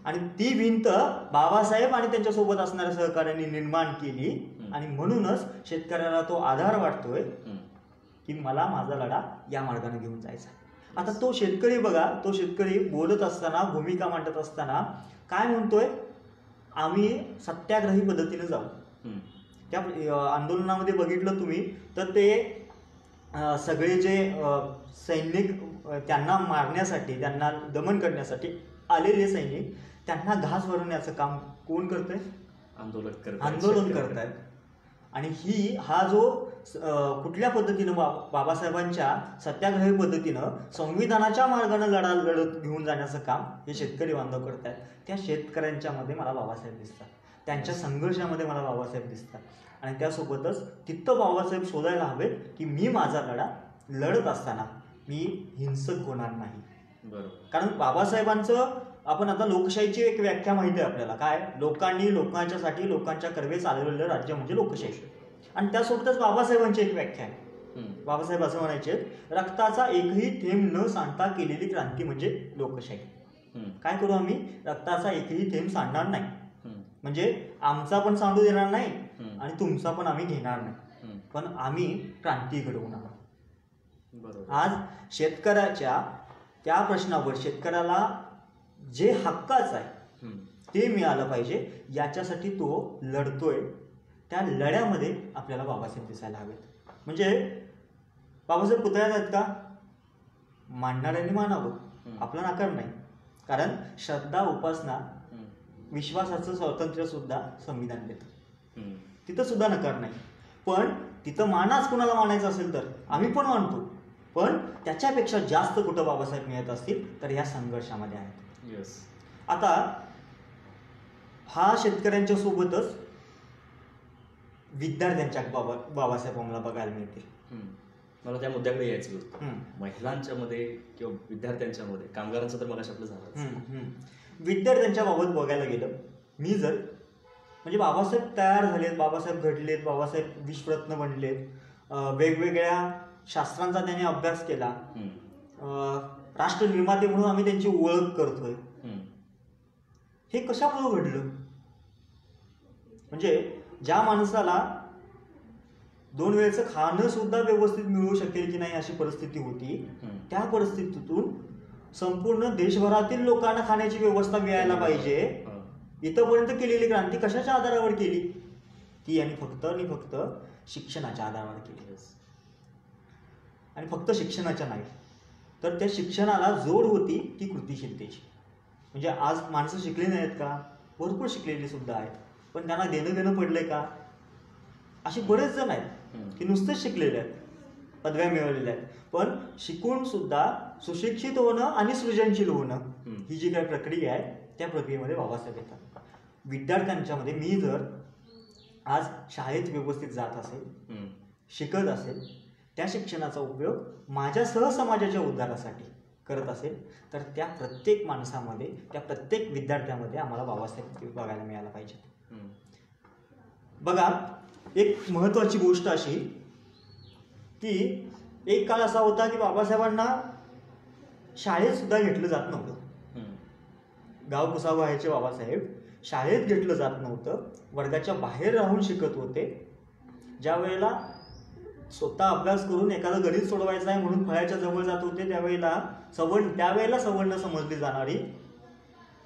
आणि ती भिंत बाबासाहेब आणि त्यांच्यासोबत असणाऱ्या सहकार्यांनी निर्माण केली. आणि म्हणूनच शेतकऱ्याला तो आधार वाटतोय की मला माझा लढा या मार्गाने घेऊन जायचा. आता तो शेतकरी बघा, तो शेतकरी बोलत असताना, भूमिका मांडत असताना काय म्हणतोय? आम्ही सत्याग्रही पद्धतीने जाऊ. त्या आंदोलनामध्ये बघितलं तुम्ही तर ते सगळे जे सैनिक, त्यांना मारण्यासाठी, त्यांना दमन करण्यासाठी आलेले सैनिक, त्यांना घास भरवण्याचं काम कोण करतंय? आंदोलन करतायत. आणि हा जो कुठल्या पद्धतीनं बाबासाहेबांच्या सत्याग्रही पद्धतीनं संविधानाच्या मार्गाने लढत घेऊन जाण्याचं काम हे शेतकरी बांधव करतायत. त्या शेतकऱ्यांच्या मध्ये मला बाबासाहेब दिसतात, त्यांच्या संघर्षामध्ये मला बाबासाहेब दिसतात. आणि त्यासोबतच तिथं बाबासाहेब शोधायला हवेत की मी माझा लढा लढत असताना मी हिंसक होणार नाही. कारण बाबासाहेबांचं, आपण आता लोकशाहीची एक व्याख्या माहिती आहे आपल्याला, काय? लोकांनी लोकांच्यासाठी लोकांच्या कर्वे चालवलेलं राज्य म्हणजे लोकशाही. आणि त्यासोबतच बाबासाहेबांची एक व्याख्या आहे. बाबासाहेब असं म्हणायचे, रक्ताचा एकही थेंब न सांडता केलेली क्रांती म्हणजे लोकशाही. काय करू आम्ही? रक्ताचा एकही थेंब सांडणार नाही. म्हणजे आमचा पण सांडू देणार नाही आणि तुमचा पण आम्ही घेणार नाही, पण आम्ही क्रांती घडवून आणू. आज शेतकऱ्याच्या त्या प्रश्नावर, शेतकऱ्याला जे हक्काचं आहे ते मिळालं पाहिजे, याच्यासाठी तो लढतोय. त्या लढ्यामध्ये आपल्याला बाबासाहेब दिसायला हवेत. म्हणजे बाबासाहेब पुतळ्यात आहेत का? मांडणाऱ्यांनी मानावं, आपला नाकार नाही. कारण श्रद्धा, उपासना, विश्वासाचं स्वातंत्र्य सुद्धा संविधान देतं, तिथं सुद्धा नकार नाही. पण तिथं मानाच कुणाला मानायचं असेल तर आम्ही पण मानतो, पण त्याच्यापेक्षा जास्त कुठं बाबासाहेब मिळत असतील तर या संघर्षामध्ये आहेत. आता हा शेतकऱ्यांच्या सोबतच विद्यार्थ्यांच्या बाबासाहेब आम्हाला बघायला मिळतील. मला त्या मुद्द्याकडे यायचं होतं. महिलांच्या मध्ये किंवा विद्यार्थ्यांच्या मध्ये, कामगारांचं तर मगाशी आपलं झालं. विद्यार्थ्यांच्या बाबत बघायला गेलं, मी जर म्हणजे बाबासाहेब तयार झालेत, बाबासाहेब घडलेत, बाबासाहेब विश्वरत्न बनलेत, वेगवेगळ्या शास्त्रांचा त्यांनी अभ्यास केला, राष्ट्र निर्माते म्हणून आम्ही त्यांची ओळख करतोय. हे कशामुळे घडलं? म्हणजे ज्या माणसाला 2 वेळेचं खाणं सुद्धा व्यवस्थित मिळू शकेल की नाही अशी परिस्थिती होती, त्या परिस्थितीतून संपूर्ण देशभरातील लोकांना खाण्याची व्यवस्था मिळायला पाहिजे इथंपर्यंत केलेली क्रांती कशाच्या आधारावर केली? ती आणि फक्त शिक्षणाच्या आधारावर केली. आणि फक्त शिक्षणाच्या नाही, तर त्या शिक्षणाला जोड होती ती कृतीशीलतेची. म्हणजे आज माणसं शिकली नाहीत का? भरपूर शिकलेली सुद्धा आहेत, पण त्यांना देणं पडलंय का? असे बरेच जण आहेत की नुसतेच शिकलेले आहेत, पदव्या मिळवलेल्या आहेत, पण शिकून सुद्धा सुशिक्षित होणं आणि सृजनशील होणं ही जी काही प्रक्रिया आहे, त्या प्रक्रियेमध्ये बाबासाहेब येतात. विद्यार्थ्यांच्या मध्ये मी जर आज शाळेत व्यवस्थित जात असेल, शिकत असेल, त्या शिक्षणाचा उपयोग माझ्या सहसमाजाच्या उद्धारासाठी करत असेल, तर त्या प्रत्येक माणसामध्ये, त्या प्रत्येक विद्यार्थ्यामध्ये आम्हाला बाबासाहेब बघायला मिळायला पाहिजे. बघा, एक महत्त्वाची गोष्ट अशी की एक काळ असा होता की बाबासाहेबांना शाळेत सुद्धा घेतलं जात नव्हतं. गाव कुसाव व्हायचे बाबासाहेब, शाळेत घेतलं जात नव्हतं, वर्गाच्या बाहेर राहून शिकत होते. ज्या वेळेला स्वतः अभ्यास करून एखादं गणित सोडवायचं आहे म्हणून फळ्याच्या जवळ जात होते, त्यावेळेला सवर्ण समजली जाणारी,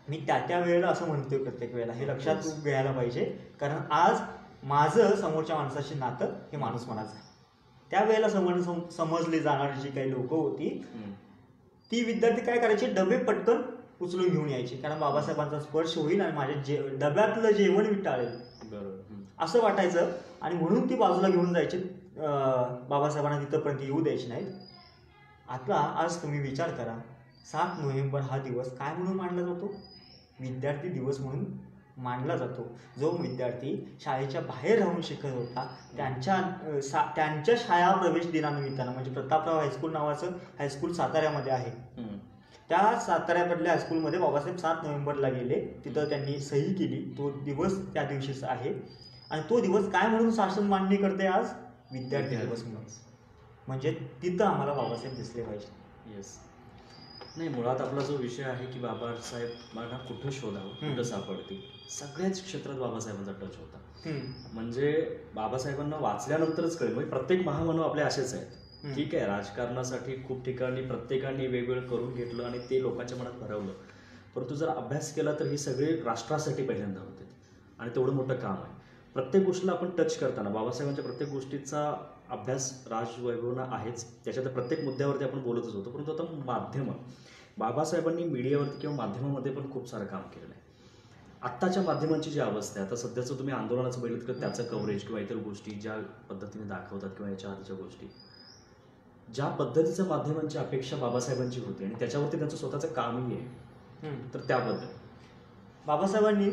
मी त्या वेळेला असं म्हणतोय प्रत्येक वेळेला, हे लक्षात घ्यायला पाहिजे. कारण आज माझं समोरच्या माणसाशी नातं हे माणूस मनाचं आहे. त्यावेळेला सवर्ण समजली जाणारी जी काही लोक होती ती विद्यार्थी काय करायचे, डबे पटकन उचलून घेऊन यायचे, कारण बाबासाहेबांचा स्पर्श होईल आणि माझ्या डब्यातलं जेवण विटाळेल असं वाटायचं. आणि म्हणून ती बाजूला घेऊन जायची, बाबासाहेबांना तिथंपर्यंत येऊ द्यायची नाहीत. आता आज तुम्ही विचार करा, 7 नोव्हेंबर हा दिवस काय म्हणून मानला जातो? विद्यार्थी दिवस म्हणून मानला जातो. जो विद्यार्थी शाळेच्या बाहेर राहून शिकत होता त्यांच्या शाळा प्रवेश दिनानिमित्तानं, म्हणजे प्रतापराव हायस्कूल नावाचं हायस्कूल साताऱ्यामध्ये आहे, त्या साताऱ्यामधल्या हायस्कूलमध्ये बाबासाहेब 7 नोव्हेंबरला गेले, तिथं त्यांनी सही केली. तो दिवस त्या दिवशीच आहे. आणि तो दिवस काय म्हणून शासन मान्य करते आज? विद्यार्थी दिवस म्हणून. म्हणजे तिथं आम्हाला बाबासाहेब दिसले पाहिजे. येस. नाही, मुळात आपला जो विषय आहे की बाबासाहेबांना कुठं शोधावं, कुठं सापडतील, सगळ्याच क्षेत्रात बाबासाहेबांचा टच होता. म्हणजे बाबासाहेबांना वाचल्यानंतरच कळेल. म्हणजे प्रत्येक महामानव आपले असेच आहेत. ठीक आहे, राजकारणासाठी खूप ठिकाणी प्रत्येकाने वेगवेगळं करून घेतलं आणि ते लोकांच्या मनात भरवलं, परंतु जर अभ्यास केला तर ही सगळे राष्ट्रासाठी पहिल्यांदा होते आणि तेवढं मोठं काम आहे. प्रत्येक गोष्टीला आपण टच करताना बाबासाहेबांच्या प्रत्येक गोष्टीचा अभ्यास राजवैभवना आहेच, त्याच्यात प्रत्येक मुद्द्यावरती आपण बोलतच होतो. परंतु आता माध्यम, बाबासाहेबांनी मीडियावरती किंवा माध्यमामध्ये पण खूप सारं काम केलेलं आहे. आत्ताच्या माध्यमांची जी अवस्था आहे, आता सध्याचं तुम्ही आंदोलनाचं बघितलं तर त्याचं कव्हरेज किंवा इतर गोष्टी ज्या पद्धतीने दाखवतात किंवा याच्या आधीच्या गोष्टी, ज्या पद्धतीच्या माध्यमांची अपेक्षा बाबासाहेबांची होती आणि त्याच्यावरती त्यांचं स्वतःचं कामही आहे, तर त्याबद्दल बाबासाहेबांनी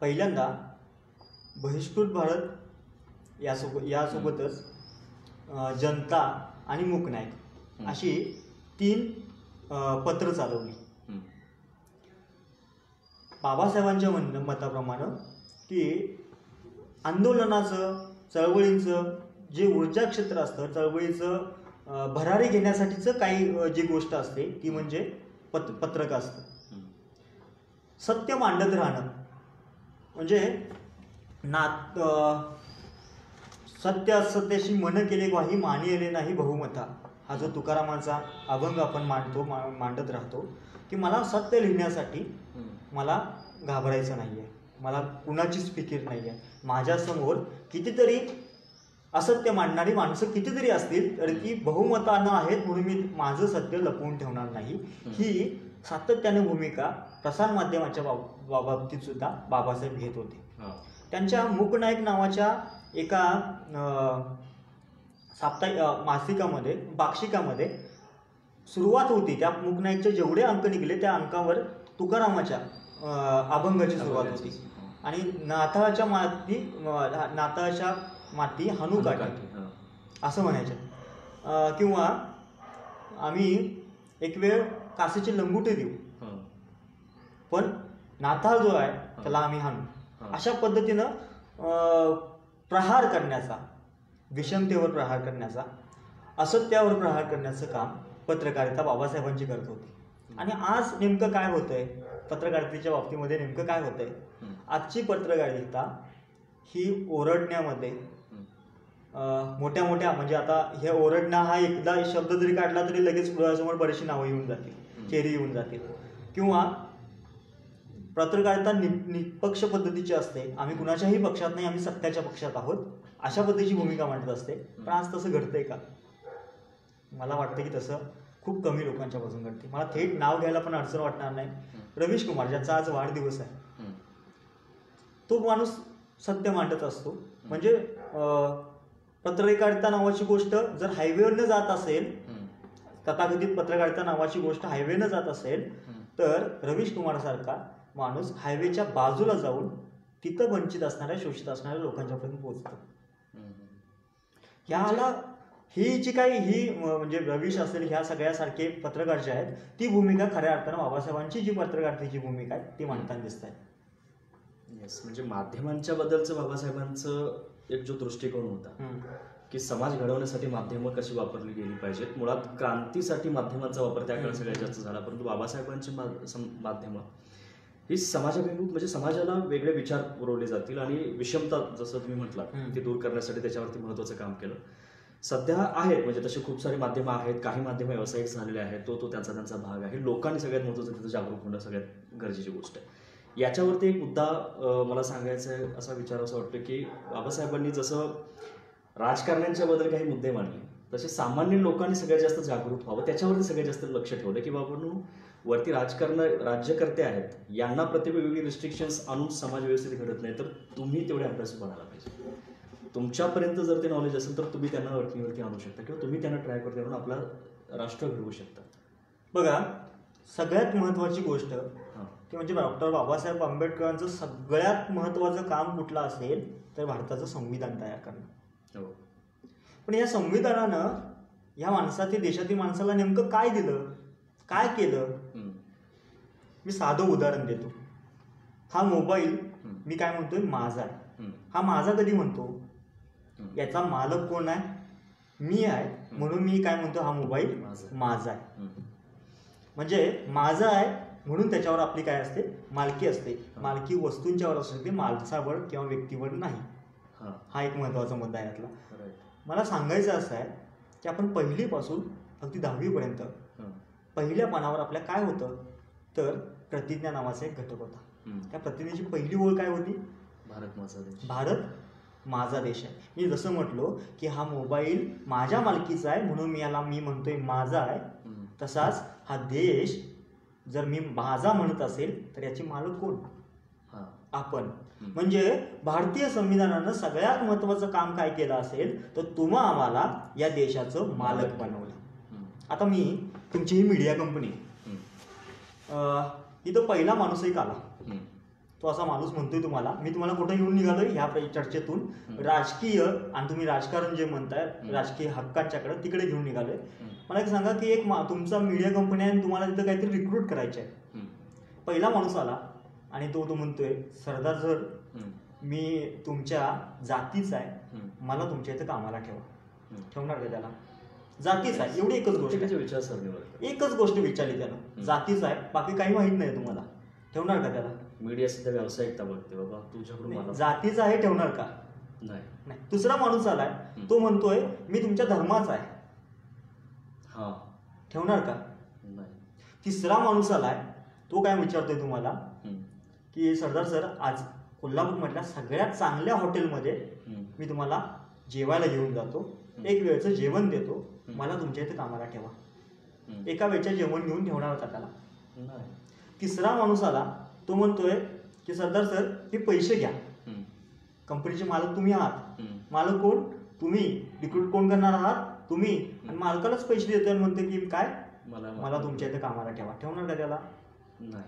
पहिल्यांदा बहिष्कृत भारत यासोबतच जनता आणि मूकनायक अशी 3 पत्र चालवली. बाबासाहेबांच्या मताप्रमाणे की आंदोलनाचं, चळवळीचं जे ऊर्जा क्षेत्र असतं, चळवळीचं भरारी घेण्यासाठीचं काही जी गोष्ट असते ती म्हणजे पत्रक असतं. सत्य मांडत राहणं म्हणजे सत्य असत्याशी मन केले ग्वाही मानिले नाही बहुमता, हा जो तुकारामांचा अभंग आपण मांडत राहतो की मला सत्य लिहिण्यासाठी मला घाबरायचं नाही आहे, मला कुणाचीच फिकीर नाही आहे. माझ्यासमोर कितीतरी असत्य मांडणारी माणसं कितीतरी असतील तरी ती बहुमतानं आहेत म्हणून मी माझं सत्य लपवून ठेवणार नाही. ही सातत्याने भूमिका प्रसारमाध्यमाच्या बाबतीत सुद्धा बाबासाहेब घेत होते. त्यांच्या मूकनायक नावाच्या एका मासिकामध्ये, पाक्षिकामध्ये सुरुवात होती. त्या मूकनायकचे जेवढे अंक निघले त्या अंकावर तुकारामाच्या अभंगाची सुरुवात होती. आणि नाताळच्या माती हानू काठी असं म्हणायचं. किंवा आम्ही एक वेळ कासेचे लंगुटे देऊ पण नाताळ जो आहे त्याला आम्ही हाणू, अशा पद्धतीनं प्रहार करण्याचा, विषमतेवर प्रहार करण्याचा, असत्यावर प्रहार करण्याचं काम पत्रकारिता बाबासाहेबांची करत होती. आणि आज नेमकं काय होतंय पत्रकारितेच्या बाबतीमध्ये, नेमकं काय होतंय, आजची पत्रकारिता ही ओरडण्यामध्ये मोठ्या मोठ्या, म्हणजे आता हे ओरडणं हा एकदा शब्द जरी काढला तरी लगेच डोळ्यासमोर बरीचशी नावं येऊन जातील, चेहरे येऊन जातील. किंवा पत्रकारिता निष्पक्ष पद्धतीची असते, आम्ही कुणाच्याही पक्षात नाही, आम्ही सत्याच्या पक्षात आहोत, अशा पद्धतीची भूमिका मांडत असते. पण आज तसं घडतंय का? मला वाटतं की तसं खूप कमी लोकांच्या पासून घडते. मला थेट नाव घ्यायला पण अडचण वाटणार नाही. रवीश कुमार, ज्याचा आज वाढदिवस आहे, तो माणूस सत्य मांडत असतो. म्हणजे पत्रकारिता नावाची गोष्ट जर हायवेवरनं जात असेल, तथाकथित पत्रकारिता नावाची गोष्ट हायवेनं जात असेल, तर रवीश कुमार सारखा माणूस हायवेच्या बाजूला जाऊन तिथं वंचित असणाऱ्या, शोषित असणाऱ्या लोकांच्यापर्यंत पोहोचतो. ह्याला ही जी काही ही म्हणजे रवीश असेल, ह्या सगळ्यासारखे पत्रकार जे आहेत, ती भूमिका खऱ्या अर्थानं बाबासाहेबांची जी पत्रकारितेची भूमिका आहे ती मांडताना दिसत आहे. येस, म्हणजे माध्यमांच्या बद्दलचं बाबासाहेबांचं एक जो दृष्टिकोन होता की समाज घडवण्यासाठी माध्यमं कशी वापरली गेली पाहिजेत. मुळात क्रांतीसाठी माध्यमांचा वापर त्या काळात सगळ्यात जास्त झाला, परंतु बाबासाहेबांची माध्यमं ही समाजाभिमुख म्हणजे समाजाला वेगळे विचार पुरवले जातील आणि विषमता जसं तुम्ही म्हटलात ती दूर करण्यासाठी त्याच्यावरती महत्त्वाचं काम केलं. सध्या आहेत म्हणजे तसे खूप सारे माध्यमं आहेत, काही माध्यमं व्यावसायिक झालेले आहेत, तो त्यांचा भाग आहे. लोकांनी सगळ्यात महत्त्वाचं तिथं जागरूक होणं सगळ्यात गरजेची गोष्ट आहे. याच्यावरती एक मुद्दा मला सांगायचा आहे, असा विचार असं वाटतं की बाबासाहेबांनी जसं राजकारण्यांच्या बद्दल काही मुद्दे मांडले तसे सामान्य लोकांनी सगळ्यात जास्त जागरूक व्हावं, त्याच्यावरती सगळ्यात जास्त लक्ष ठेवलं की बाबांनो वरती राज्यकर्ते आहेत, यांना प्रत्येक वेगवेगळी रिस्ट्रिक्शन्स आणून समाज व्यवस्थित घडत नाही, तर तुम्ही तेवढे अभ्यासू बनायला पाहिजे. तुमच्यापर्यंत जर ते नॉलेज असेल तर तुम्ही त्यांना वरती आणू शकता किंवा तुम्ही त्यांना ट्रॅकवरती आणून आपला राष्ट्र घडवू शकता. बघा, सगळ्यात महत्त्वाची गोष्ट की म्हणजे डॉक्टर बाबासाहेब आंबेडकरांचं सगळ्यात महत्त्वाचं काम कुठलं असेल तर भारताचं संविधान तयार करणं. पण या संविधानानं या माणसातील देशातील माणसाला नेमकं काय दिलं, काय केलं? मी साधं उदाहरण देतो. हा मोबाईल मी काय म्हणतोय माझा आहे. हा माझा कधी म्हणतो? याचा मालक कोण आहे? मी आहे. म्हणून मी काय म्हणतो हा मोबाईल माझा आहे. म्हणजे माझा आहे म्हणून त्याच्यावर आपली काय असते? मालकी असते. मालकी वस्तूंच्यावर असते, माणसावर किंवा व्यक्तीवर नाही. हा एक महत्त्वाचा मुद्दा आहे यातला. मला सांगायचं असं आहे की आपण पहिलीपासून अगदी 10वीपर्यंत पहिल्या पानावर आपल्या काय होतं तर प्रतिज्ञा नावाचा एक घटक होता. त्या प्रतिज्ञेची पहिली ओळ काय होती? भारत माझा देश. भारत माझा देश आहे. मी जसं म्हटलो की हा मोबाईल माझ्या मालकीचा आहे म्हणून मी म्हणतोय माझा आहे, तसाच हा देश जर मी माझा म्हणत असेल तर याची मालक कोण? आपण. म्हणजे भारतीय संविधानानं सगळ्यात महत्त्वाचं काम काय केलं असेल तर तुम्हा आम्हाला या देशाचं मालक बनवलं. आता मी तुमची ही मीडिया कंपनी, इथं पहिला माणूस एक आला, तो असा माणूस म्हणतोय तुम्हाला, मी तुम्हाला कुठे घेऊन निघालोय ह्या चर्चेतून राजकीय आणि तुम्ही राजकारण जे म्हणताय राजकीय हक्कांच्याकडे तिकडे घेऊन निघालोय. मला एक सांगा की एक तुमचा मीडिया कंपनी आहे आणि तुम्हाला तिथं काहीतरी रिक्रूट करायचे आहे. पहिला माणूस आला आणि तो म्हणतोय सरदार सर मी तुमच्या जातीचा आहे, मला तुमच्या इथं कामाला ठेवा. ठेवणार का त्याला? जातीच आहे एवढी एकच गोष्ट, विचारसरणीवर एकच गोष्ट विचारली त्यानं, जातीच आहे, बाकी काही माहित नाही तुम्हाला, ठेवणार का त्याला? मीडिया सध्या व्यावसायिकता बघते बाबा, तुझ्याकडून जातीच आहे, ठेवणार का? नाही. दुसरा माणूस आलाय, तो म्हणतोय मी तुमच्या धर्माचा आहे, ठेवणार का? नाही. तिसरा माणूस आलाय, तो काय विचारतोय तुम्हाला की सरदार सर आज कोल्हापूरमधल्या सगळ्यात चांगल्या हॉटेलमध्ये मी तुम्हाला जेवायला घेऊन जातो, एक वेळचं जेवण देतो, मला तुमच्या इथे कामाला ठेवा. एका वेळचं जेवण घेऊन ठेवणार होता त्याला? नाही. तिसरा माणूस आला, तो म्हणतोय की सरदार सर हे पैसे घ्या, कंपनीचे मालक तुम्ही आहात, मालक कोण? तुम्ही. रिक्रूट कोण करणार आहात? तुम्ही. आणि मालकालाच पैसे देतोय आणि म्हणतोय की काय मला तुमच्या इथे कामाला ठेवा. ठेवणार का त्याला? नाही.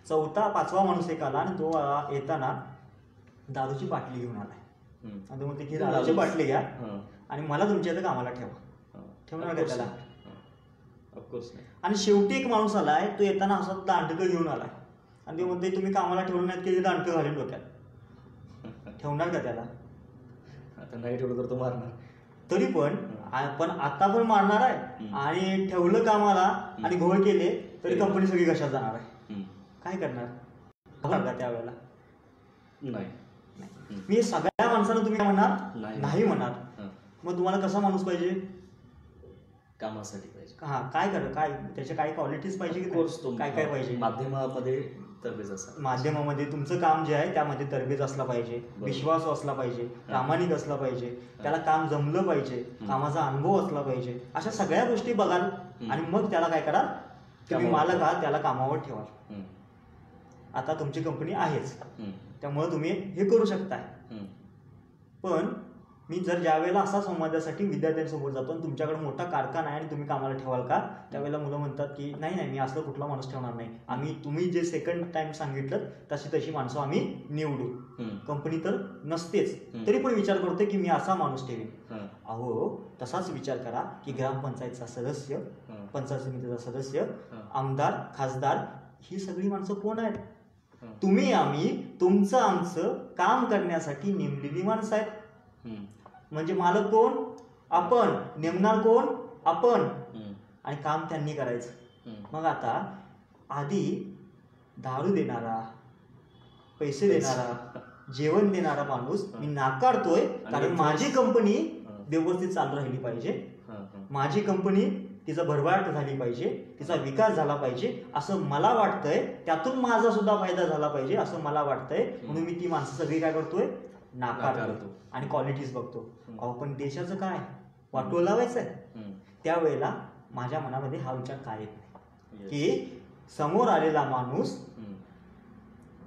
चौथा पाचवा माणूस एक आला आणि तो येताना दारूची बाटली घेऊन आलाय आणि तो म्हणते की दारूची बाटली घ्या आणि मला तुमच्या इथे कामाला ठेवा. ठेवणार का त्याला? ऑफकोर्स नाही. आणि शेवटी एक माणूस आलाय, तो येताना असं दांडकं घेऊन आलाय आणि ते म्हणते तुम्ही कामाला ठेवलं नाहीत की दांडकं घालेल डोक्यात. ठेवणार का त्याला? आता नाही ठेवलं तर तो मारणार. तरी पण आता पण मारणार आहे आणि ठेवलं कामाला आणि घोळ केले तरी कंपनी सगळी कशात जाणार आहे? काय करणार का त्यावेळेला? नाही. मी सगळ्या माणसाला तुम्ही काय म्हणणार? नाही म्हणणार. मग तुम्हाला कसा माणूस पाहिजे? कामासाठी पाहिजे. काय त्याच्या काही क्वालिटीज पाहिजे की काय काय पाहिजे? माध्यमामध्ये तरबेज असला, माध्यमामध्ये तुमचं काम जे आहे त्यामध्ये तरबेज असला पाहिजे, विश्वास असला पाहिजे, प्रामाणिक असला पाहिजे, त्याला काम जमलं पाहिजे, कामाचा अनुभव असला पाहिजे. अशा सगळ्या गोष्टी बघाल आणि मग त्याला काय करा, तुम्ही मालक आहात त्याला कामावर ठेवाल. आता तुमची कंपनी आहेच, त्यामुळे तुम्ही हे करू शकताय. पण मी जर ज्या वेळेला असा संवादासाठी विद्यार्थ्यांसमोर जातो आणि तुमच्याकडे मोठा कारखाना आहे आणि तुम्ही कामाला ठेवाल का, त्यावेळेला मुलं म्हणतात की नाही मी असलं कुठला माणूस ठेवणार नाही, तुम्ही जे सेकंड टाइम सांगितलं तशी माणसं आम्ही निवडू. कंपनी तर नसतेच, तरी पण विचार करतोय की मी असा माणूस ठेवीन. अहो तसाच विचार करा की ग्रामपंचायतचा सदस्य, पंचायत समितीचा सदस्य, आमदार, खासदार ही सगळी माणसं कोण आहेत? तुम्ही आम्ही तुमचं आमचं काम करण्यासाठी नेमलेली माणसं आहेत. म्हणजे मालक कोण? आपण. नेमणार कोण? आपण. आणि काम त्यांनी करायचं. मग आता आधी दारू देणारा, पैसे देणारा, जेवण देणारा माणूस मी नाकारतोय, कारण माझी कंपनी व्यवस्थित चालू राहिली पाहिजे, माझी कंपनी तिचा भरभराट झाली पाहिजे, तिचा विकास झाला पाहिजे असं मला वाटतंय, त्यातून माझा सुद्धा फायदा झाला पाहिजे असं मला वाटतंय, म्हणून मी ती माणसं सगळी काय करतोय, नाकारतो आणि क्वालिटीज बघतो. अहो पण देशाचं काय वाटोळ लावायचंय, त्यावेळेला माझ्या मनामध्ये हा विचार काय येत नाही की समोर आलेला माणूस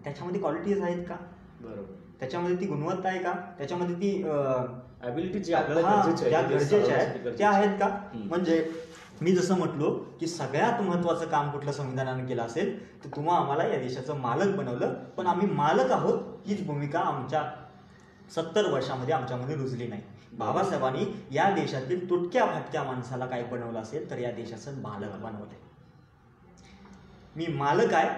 त्याच्यामध्ये क्वालिटीज आहेत का, बरोबर, त्याच्यामध्ये ती गुणवत्ता आहे का, त्याच्यामध्ये ती ॲबिलिटी ज्या गरजेच्या आहेत त्या आहेत का. म्हणजे मी जसं म्हटलो की सगळ्यात महत्वाचं काम कुठलं संविधानाने केलं असेल तर तुम्हा आम्हाला या देशाचं मालक बनवलं, पण आम्ही मालक आहोत हीच भूमिका आमच्या 70 वर्षामध्ये आमच्यामध्ये रुजली नाही. बाबासाहेबांनी या देशातील तुटक्या फाटक्या माणसाला काय बनवलं असेल तर या देशाचं मालक बनवलंय. मी मालक आहे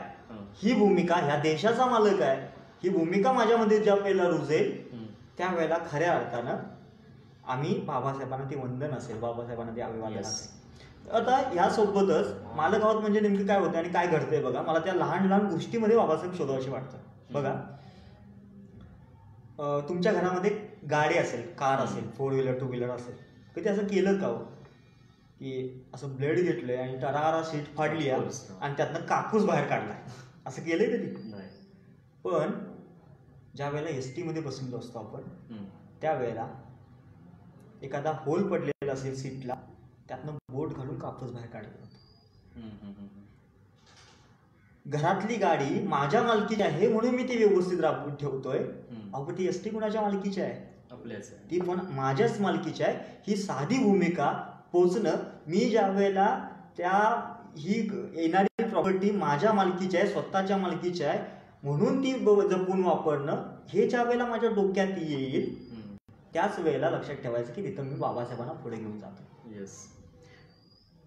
ही भूमिका, ह्या देशाचा मालक आहे ही भूमिका माझ्यामध्ये ज्या वेळेला रुजेल त्यावेळेला खऱ्या अर्थानं आम्ही बाबासाहेबांना ते वंदन असेल, बाबासाहेबांना ते अभिवादन असेल. आता ह्यासोबतच मालक आहोत म्हणजे नेमकं काय होतं आणि काय घडतंय बघा, मला त्या लहान लहान गोष्टीमध्ये बाबासाहेब शोधावशी वाटतं. बघा तुमच्या घरामध्ये गाडी असेल, कार असेल, 4 व्हीलर 2 व्हीलर असेल, कधी असं केलं का हो की असं ब्लेड घेतलंय आणि टरारा सीट फाडली आणि त्यातनं कापूस बाहेर काढलाय, असं केलंय कधी नाही. पण ज्या वेळेला एसटी मध्ये बसून असतो आपण त्यावेळेला एखादा होल पडलेला असेल सीटला, त्यातनं बोट घालून कापूस बाहेर काढला जातो. घरातली गाडी माझ्या मालकीची आहे म्हणून मी ती व्यवस्थित राबवून ठेवतोय, अहो ती एसटी कुणाच्या मालकीची आहे, आपल्याच, ती पण माझ्याच मालकीची आहे. ही साधी भूमिका पोचणं, मी ज्या वेळेला त्या ही येणारी प्रॉपर्टी माझ्या मालकीची आहे, स्वतःच्या मालकीची आहे म्हणून ती जपून वापरणं, हे ज्या वेळेला माझ्या डोक्यात येईल त्याच वेळेला लक्षात ठेवायचं की तिथं मी बाबासाहेबांना पुढे घेऊन जातो. येस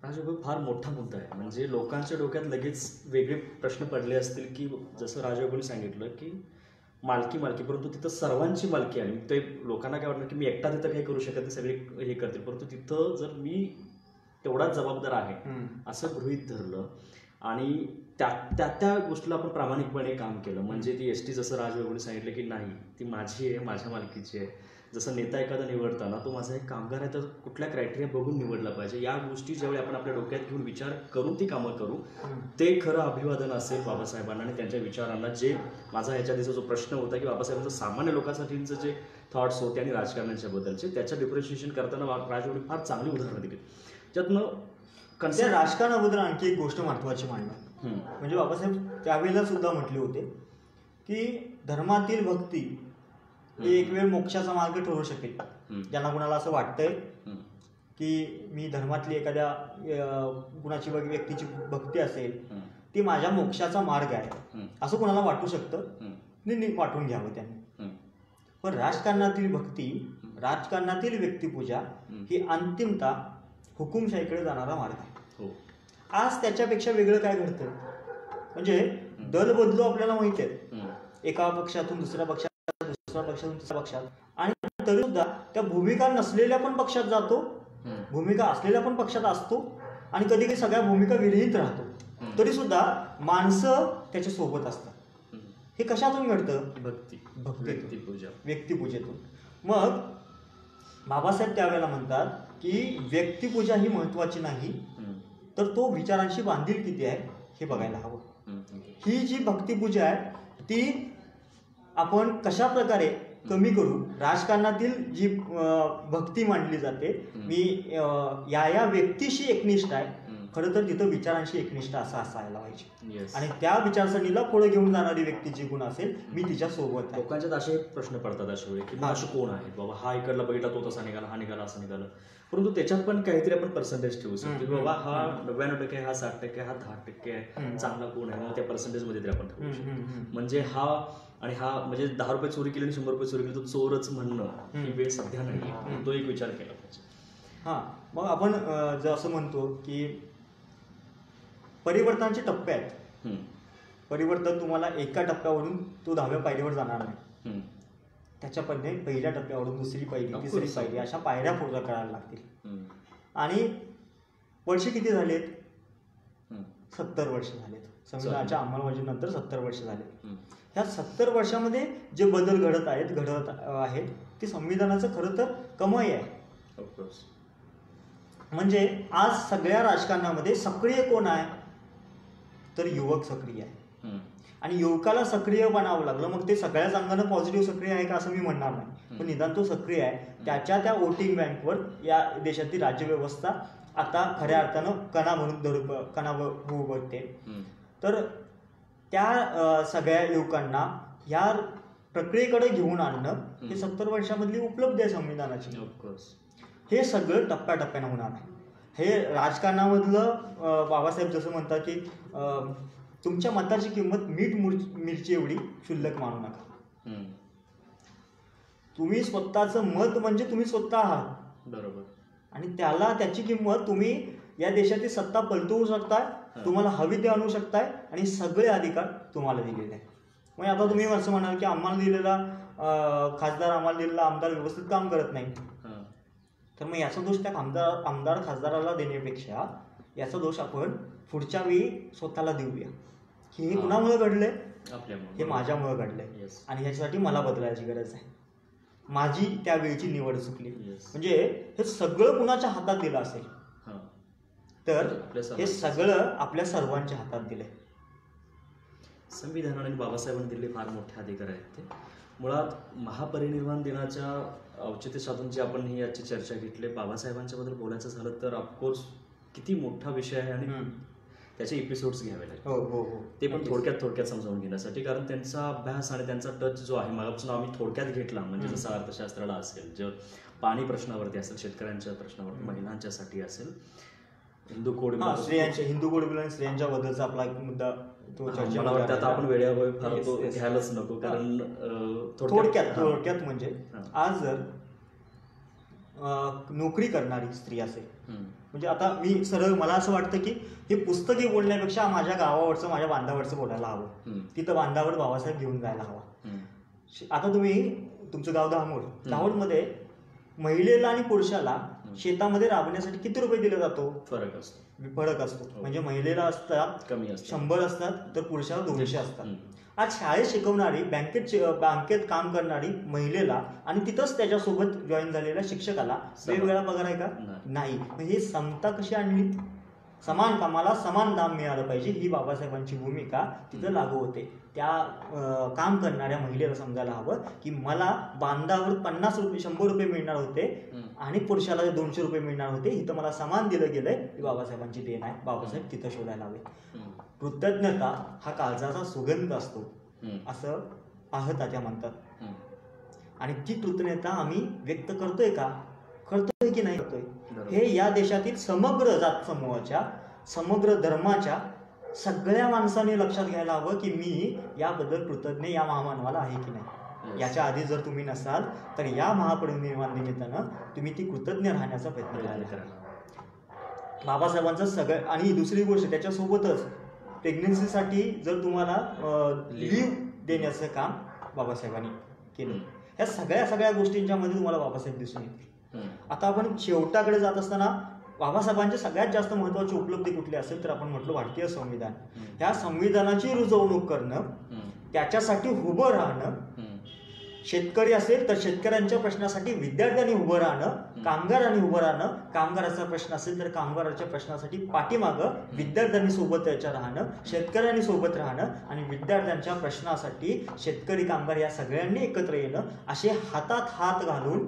राजू, फार मोठा मुद्दा आहे. म्हणजे लोकांच्या डोक्यात लगेच वेगळे प्रश्न पडले असतील की जसं राजाभाऊंनी सांगितलं की मालकी मालकी, परंतु तिथं सर्वांची मालकी आहे. ते लोकांना काय वाटतं की मी एकटा तिथं काही करू शकत नाही, सगळे हे करतील, परंतु तिथं जर मी तेवढाच जबाबदार आहे असं गृहीत धरलं आणि त्या गोष्टीला आपण प्रामाणिकपणे काम केलं, म्हणजे ती एसटी जसं राजभाऊंनी सांगितलं की नाही ती माझी आहे, माझ्या मालकीची आहे. जसं नेता एखादा निवडताना तो माझा एक कामगार आहे तर कुठल्या क्रायटेरिया बघून निवडला पाहिजे, या गोष्टी ज्यावेळी आपण आपल्या डोक्यात घेऊन विचार करून ती कामं करू, ते खरं अभिवादन असेल बाबासाहेबांना आणि त्यांच्या विचारांना. जे माझा ह्याच्या दिवसा जो प्रश्न होता की बाबासाहेबांचं सामान्य लोकांसाठीचं जे थॉट्स होते आणि राजकारणाच्या बद्दलचे त्याच्या डिफरन्शिएशन करताना राजभाऊंनी फार चांगली उदाहरणं दिली. त्यातनं त्या राजकारणाबद्दल आणखी एक गोष्ट महत्वाची मांडणं म्हणजे बाबासाहेब त्यावेळेला सुद्धा म्हटले होते की धर्मातील भक्ती ही एक वेळ मोक्षाचा मार्ग ठरू शकेल. ज्यांना कुणाला असं वाटतंय की मी धर्मातली एखाद्या कुणाची व्यक्तीची भक्ती असेल ती माझ्या मोक्षाचा मार्ग आहे असं कुणाला वाटू शकतं, वाटून घ्यावं त्यांनी. पण राजकारणातील भक्ती, राजकारणातील व्यक्तिपूजा ही अंतिमतः हुकुमशाहीकडे जाणारा मार्ग आहे. आज त्याच्यापेक्षा वेगळं काय घडतं म्हणजे दल बदलू आपल्याला माहिती आहे, एका पक्षातून दुसऱ्या पक्षात, दुसऱ्या पक्षातून तिसऱ्या पक्षात, आणि तरी सुद्धा त्या भूमिका नसलेल्या पण पक्षात जातो, भूमिका असलेल्या पण पक्षात असतो आणि कधी कधी सगळ्या भूमिका विरहित राहतो, तरी सुद्धा माणसं त्याच्या सोबत असतात. हे कशातून घडतं? भक्तीतून, व्यक्तिपूजेतून. मग बाबासाहेब त्यावेळेला म्हणतात की व्यक्तिपूजा ही महत्वाची नाही तर तो विचारांशी बांधील किती आहे हे बघायला हवं. ही जी भक्तिपूजा आहे ती आपण कशा प्रकारे कमी करू. राजकारणातील जी भक्ती मांडली जाते, मी या व्यक्तीशी एकनिष्ठ आहे, खरं तर तिथं विचारांशी एकनिष्ठ असं असायला पाहिजे आणि त्या विचारसरणीला पुढे घेऊन जाणारी व्यक्ती जी गुण असेल मी तिच्या सोबत आहे. लोकांच्यात असे प्रश्न पडतात अशा वेळी की असे कोण आहेत बाबा, हा इकडला बघितला तो तसा निघाला, हा निघाला असं निघालं, परंतु त्याच्यात पण काहीतरी आपण पर्सेंटेज ठेवू शकतो की बाबा हा 99% आहे, हा 60% आहे, हा 10% आहे, चांगला कोण आहे, मग त्या पर्सेंटेज मध्ये तरी आपण ठेवू शकतो. म्हणजे हा आणि हा म्हणजे 10 रुपये चोरी केली आणि 100 रुपये चोरी केली तर चोरच म्हणणं ही वेळ सध्या नाही, तो एक विचार केला पाहिजे. मग आपण जर असं म्हणतो की परिवर्तनाचे टप्पे आहेत, परिवर्तन तुम्हाला एका टप्प्यावरून तो 10व्या पायरीवर जाणार नाही, त्याच्या पहिल्या टप्प्यावरून दुसरी पायरी, तिसरी पायरी, अशा पायऱ्या पूर्ण करायला लागतील. आणि वर्ष किती झालेत? 70 वर्ष झालेत. संविधानाच्या अंमलबजावणीनंतर 70 वर्ष झाले. ह्या 70 वर्षामध्ये जे बदल घडत आहेत ते संविधानाचं खरं तर कमाई आहे. ऑफकोर्स. म्हणजे आज सगळ्या राजकारणामध्ये सक्रिय कोण आहे तर युवक सक्रिय आहे. आणि युवकाला सक्रिय बनावं लागलं, मग ते सगळ्याच अंगानं पॉझिटिव्ह सक्रिय आहे का असं मी म्हणणार नाही, पण निदान तो सक्रिय आहे. त्या वोटिंग बँकवर या देशातील राज्यव्यवस्था आता खऱ्या अर्थानं कणा होऊ बघते. तर त्या सगळ्या युवकांना या प्रक्रियेकडे घेऊन आणणं हे 70 वर्षामधली उपलब्धी आहे संविधानाची. ऑफकोर्स. हे सगळं टप्प्याटप्प्यानं होणार आहे. हे राजकारणामधलं बाबासाहेब जसं म्हणतात की तुमच्या मताची किंमत मीठ मिरची एवढी क्षुल्लक मानू नका. तुम्ही स्वतःचं मत म्हणजे तुम्ही स्वतः आहात. बरोबर. आणि त्याची किंमत तुम्ही या देशाची सत्ता पलटवू शकताय, तुम्हाला हवी ते आणू शकताय आणि सगळे अधिकार तुम्हाला दिलेले आहेत. मग आता तुम्ही असं म्हणाल की आम्हाला दिलेला खासदार आम्हाला दिलेला आमदार व्यवस्थित काम करत नाही, तर मग याचा दोष त्या आमदार खासदाराला देण्यापेक्षा याचा दोष आपण पुढच्या वेळी स्वतःला देऊया की हे कुणामुळे घडलंय, हे माझ्यामुळे घडलंय आणि ह्याच्यासाठी मला बदलायची गरज आहे. माझी त्यावेळीची निवड चुकली. म्हणजे हे सगळं कुणाच्या हातात दिलं असेल तर हे सगळं आपल्या सर्वांच्या हातात दिलंय. संविधानाने बाबासाहेबांनी दिलेले फार मोठे अधिकार आहेत. ते मुळात महापरिनिर्वाण दिनाच्या औचित्य साधून जे आपण ही याची चर्चा घेतली, बाबासाहेबांच्या बद्दल बोलायचं झालं तर ऑफकोर्स किती मोठा विषय आहे आणि त्याचे एपिसोड्स घ्यावे लागतात. ते पण थोडक्यात समजावून घेण्यासाठी, कारण त्यांचा अभ्यास आणि त्यांचा टच जो आहे मागापासून आम्ही थोडक्यात घेतला. म्हणजे जसं अर्थशास्त्राला असेल, जे पाणी प्रश्नावरती असेल, शेतकऱ्यांच्या प्रश्नावरती, महिलांच्यासाठी असेल, हिंदू कोड आणि स्त्रियांच्या बद्दलचा आपला एक मुद्दा तो मला वाटतं आता आपण वेळेअभावी फार तो घ्यायलाच नको, कारण थोडक्यात म्हणजे आज जर नोकरी करणारी स्त्री असेल, म्हणजे आता मी सरळ मला असं वाटतं की हे पुस्तकी बोलण्यापेक्षा माझ्या गावावरचं माझ्या बांधावरचं बोलायला हवं. तिथं बांधावर बाबासाहेब घेऊन जायला हवा. आता तुम्ही तुमचं गाव दाहोडमध्ये महिलेला आणि पुरुषाला शेतामध्ये राबण्यासाठी किती रुपये दिले जातो? फरक असतो. म्हणजे महिलेला असतात कमी असतात 100 असतात तर पुरुषाला 200 असतात. आज शाळेत शिकवणारी, बँकेत काम करणारी महिलेला आणि तिथंच त्याच्यासोबत जॉईन झालेल्या शिक्षकाला वेगवेगळा पगार आहे का? नाही. हे समता कशी आणली? समान कामाला समान दाम मिळालं पाहिजे ही बाबासाहेबांची भूमिका तिथं लागू होते. त्या काम करणाऱ्या महिलेला समजायला हवं की मला बांधावर 50 रुपये 100 रुपये मिळणार होते आणि पुरुषाला 200 रुपये मिळणार होते, इथं मला समान दिलं गेलंय, ही बाबासाहेबांची देण आहे. बाबासाहेब तिथं शोधायला हवे. कृतज्ञता हा काळजाचा सुगंध असतो असं पाहता म्हणतात. आणि ती कृतज्ञता आम्ही व्यक्त करतोय की नाही करतोय, हे या देशातील समग्र जात समूहाच्या, समग्र धर्माच्या सगळ्या माणसांनी लक्षात घ्यायला हवं की मी याबद्दल कृतज्ञ या महामानवाला आहे की नाही. याच्या आधी जर तुम्ही नसाल तर या महापरिनिर्वाण निमित्तानं तुम्ही ती कृतज्ञ राहण्याचा प्रयत्न करायला. बाबासाहेबांचं सगळं. आणि दुसरी गोष्ट त्याच्यासोबतच प्रेग्नन्सीसाठी जर तुम्हाला लीव्ह देण्याचं काम बाबासाहेबांनी केलं. ह्या सगळ्या गोष्टींच्या मध्ये तुम्हाला बाबासाहेब दिसून येतील. आता आपण शेवटाकडे जात असताना बाबासाहेबांची सगळ्यात जास्त महत्वाची उपलब्धी कुठली असेल तर आपण म्हटलं भारतीय संविधान. ह्या संविधानाची रुजवणूक करणं, त्याच्यासाठी उभं राहणं, शेतकरी असेल तर शेतकऱ्यांच्या प्रश्नासाठी विद्यार्थ्यांनी उभं राहणं, कामगारांनी उभं राहणं, कामगाराचा प्रश्न असेल तर कामगाराच्या प्रश्नासाठी पाठीमागं विद्यार्थ्यांनी सोबत त्याच्या राहणं, शेतकऱ्यांनी सोबत राहणं आणि विद्यार्थ्यांच्या प्रश्नासाठी शेतकरी कामगार या सगळ्यांनी एकत्र येणं, असे हातात हात घालून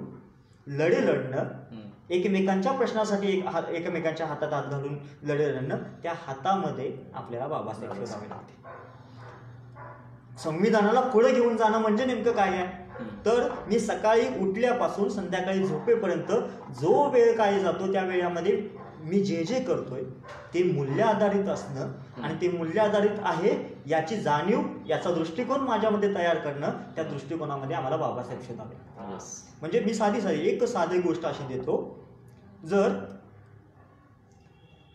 लढणं, एकमेकांच्या प्रश्नासाठी एकमेकांच्या हातात हात घालून लढणं, त्या हातामध्ये आपल्याला बाबासाहेब शोधावे लागते. संविधानाला पुढे घेऊन जाणं म्हणजे नेमकं काय आहे तर मी सकाळी उठल्यापासून संध्याकाळी झोपेपर्यंत जो वेळ काय जातो त्या वेळामध्ये मी जे करतोय ते मूल्य आधारित असणं आणि ते मूल्य आधारित आहे याची जाणीव, याचा दृष्टिकोन माझ्यामध्ये तयार करणं, त्या दृष्टिकोनामध्ये आम्हाला बाबासाहेब शोधावे. म्हणजे मी साधी गोष्ट अशी देतो. जर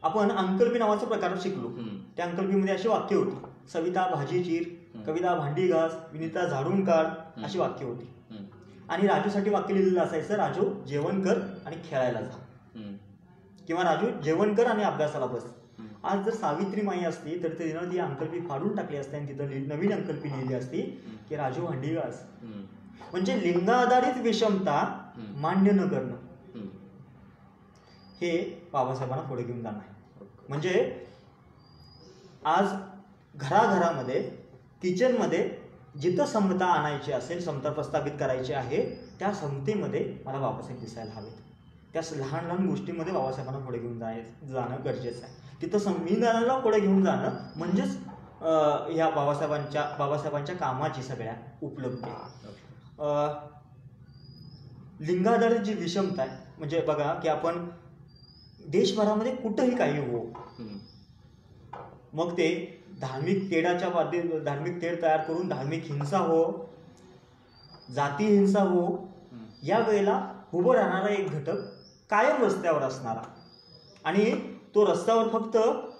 आपण अंकलपी नावाचा प्रकार शिकलो, त्या अंकलपीमध्ये अशी वाक्य होती, सविता भाजी चीर, कविता भांडी घास, विनिता झाडून काढ, अशी वाक्य होती. आणि राजूसाठी वाक्य लिहिलेलं असायचं, राजू जेवण कर आणि खेळायला जा, किंवा राजू जेवण कर आणि अभ्यासाला बस. आज जर सावित्रीमाई असती तर तिनं ती अंकल्पी फाडून टाकली असते आणि तिथं नवीन अंकल्पी लिहिली असती की राजू भांडीगास. म्हणजे लिंगाधारित विषमता मान्य न करणं हे बाबासाहेबांना पुढे घेऊन जाणं आहे. म्हणजे आज घराघरामध्ये किचनमध्ये जिथं समता आणायची असेल, समता प्रस्थापित करायची आहे, त्या समतेमध्ये मला बाबासाहेब दिसायला हवेत. त्या लहान लहान गोष्टींमध्ये बाबासाहेबांना पुढे घेऊन जाणं गरजेचं आहे. तिथं संविधानाला पुढे घेऊन जाणं म्हणजेच ह्या बाबासाहेबांच्या कामाची सगळ्या उपलब्धी. लिंगाधारित जी विषमता आहे, म्हणजे बघा की आपण देशभरामध्ये कुठंही काही हो, मग ते धार्मिक तेढ तयार करून धार्मिक हिंसा हो, जाती हिंसा हो, या वेळेला उभं राहणारा एक घटक कायम रस्त्यावर असणारा, आणि तो रस्त्यावर फक्त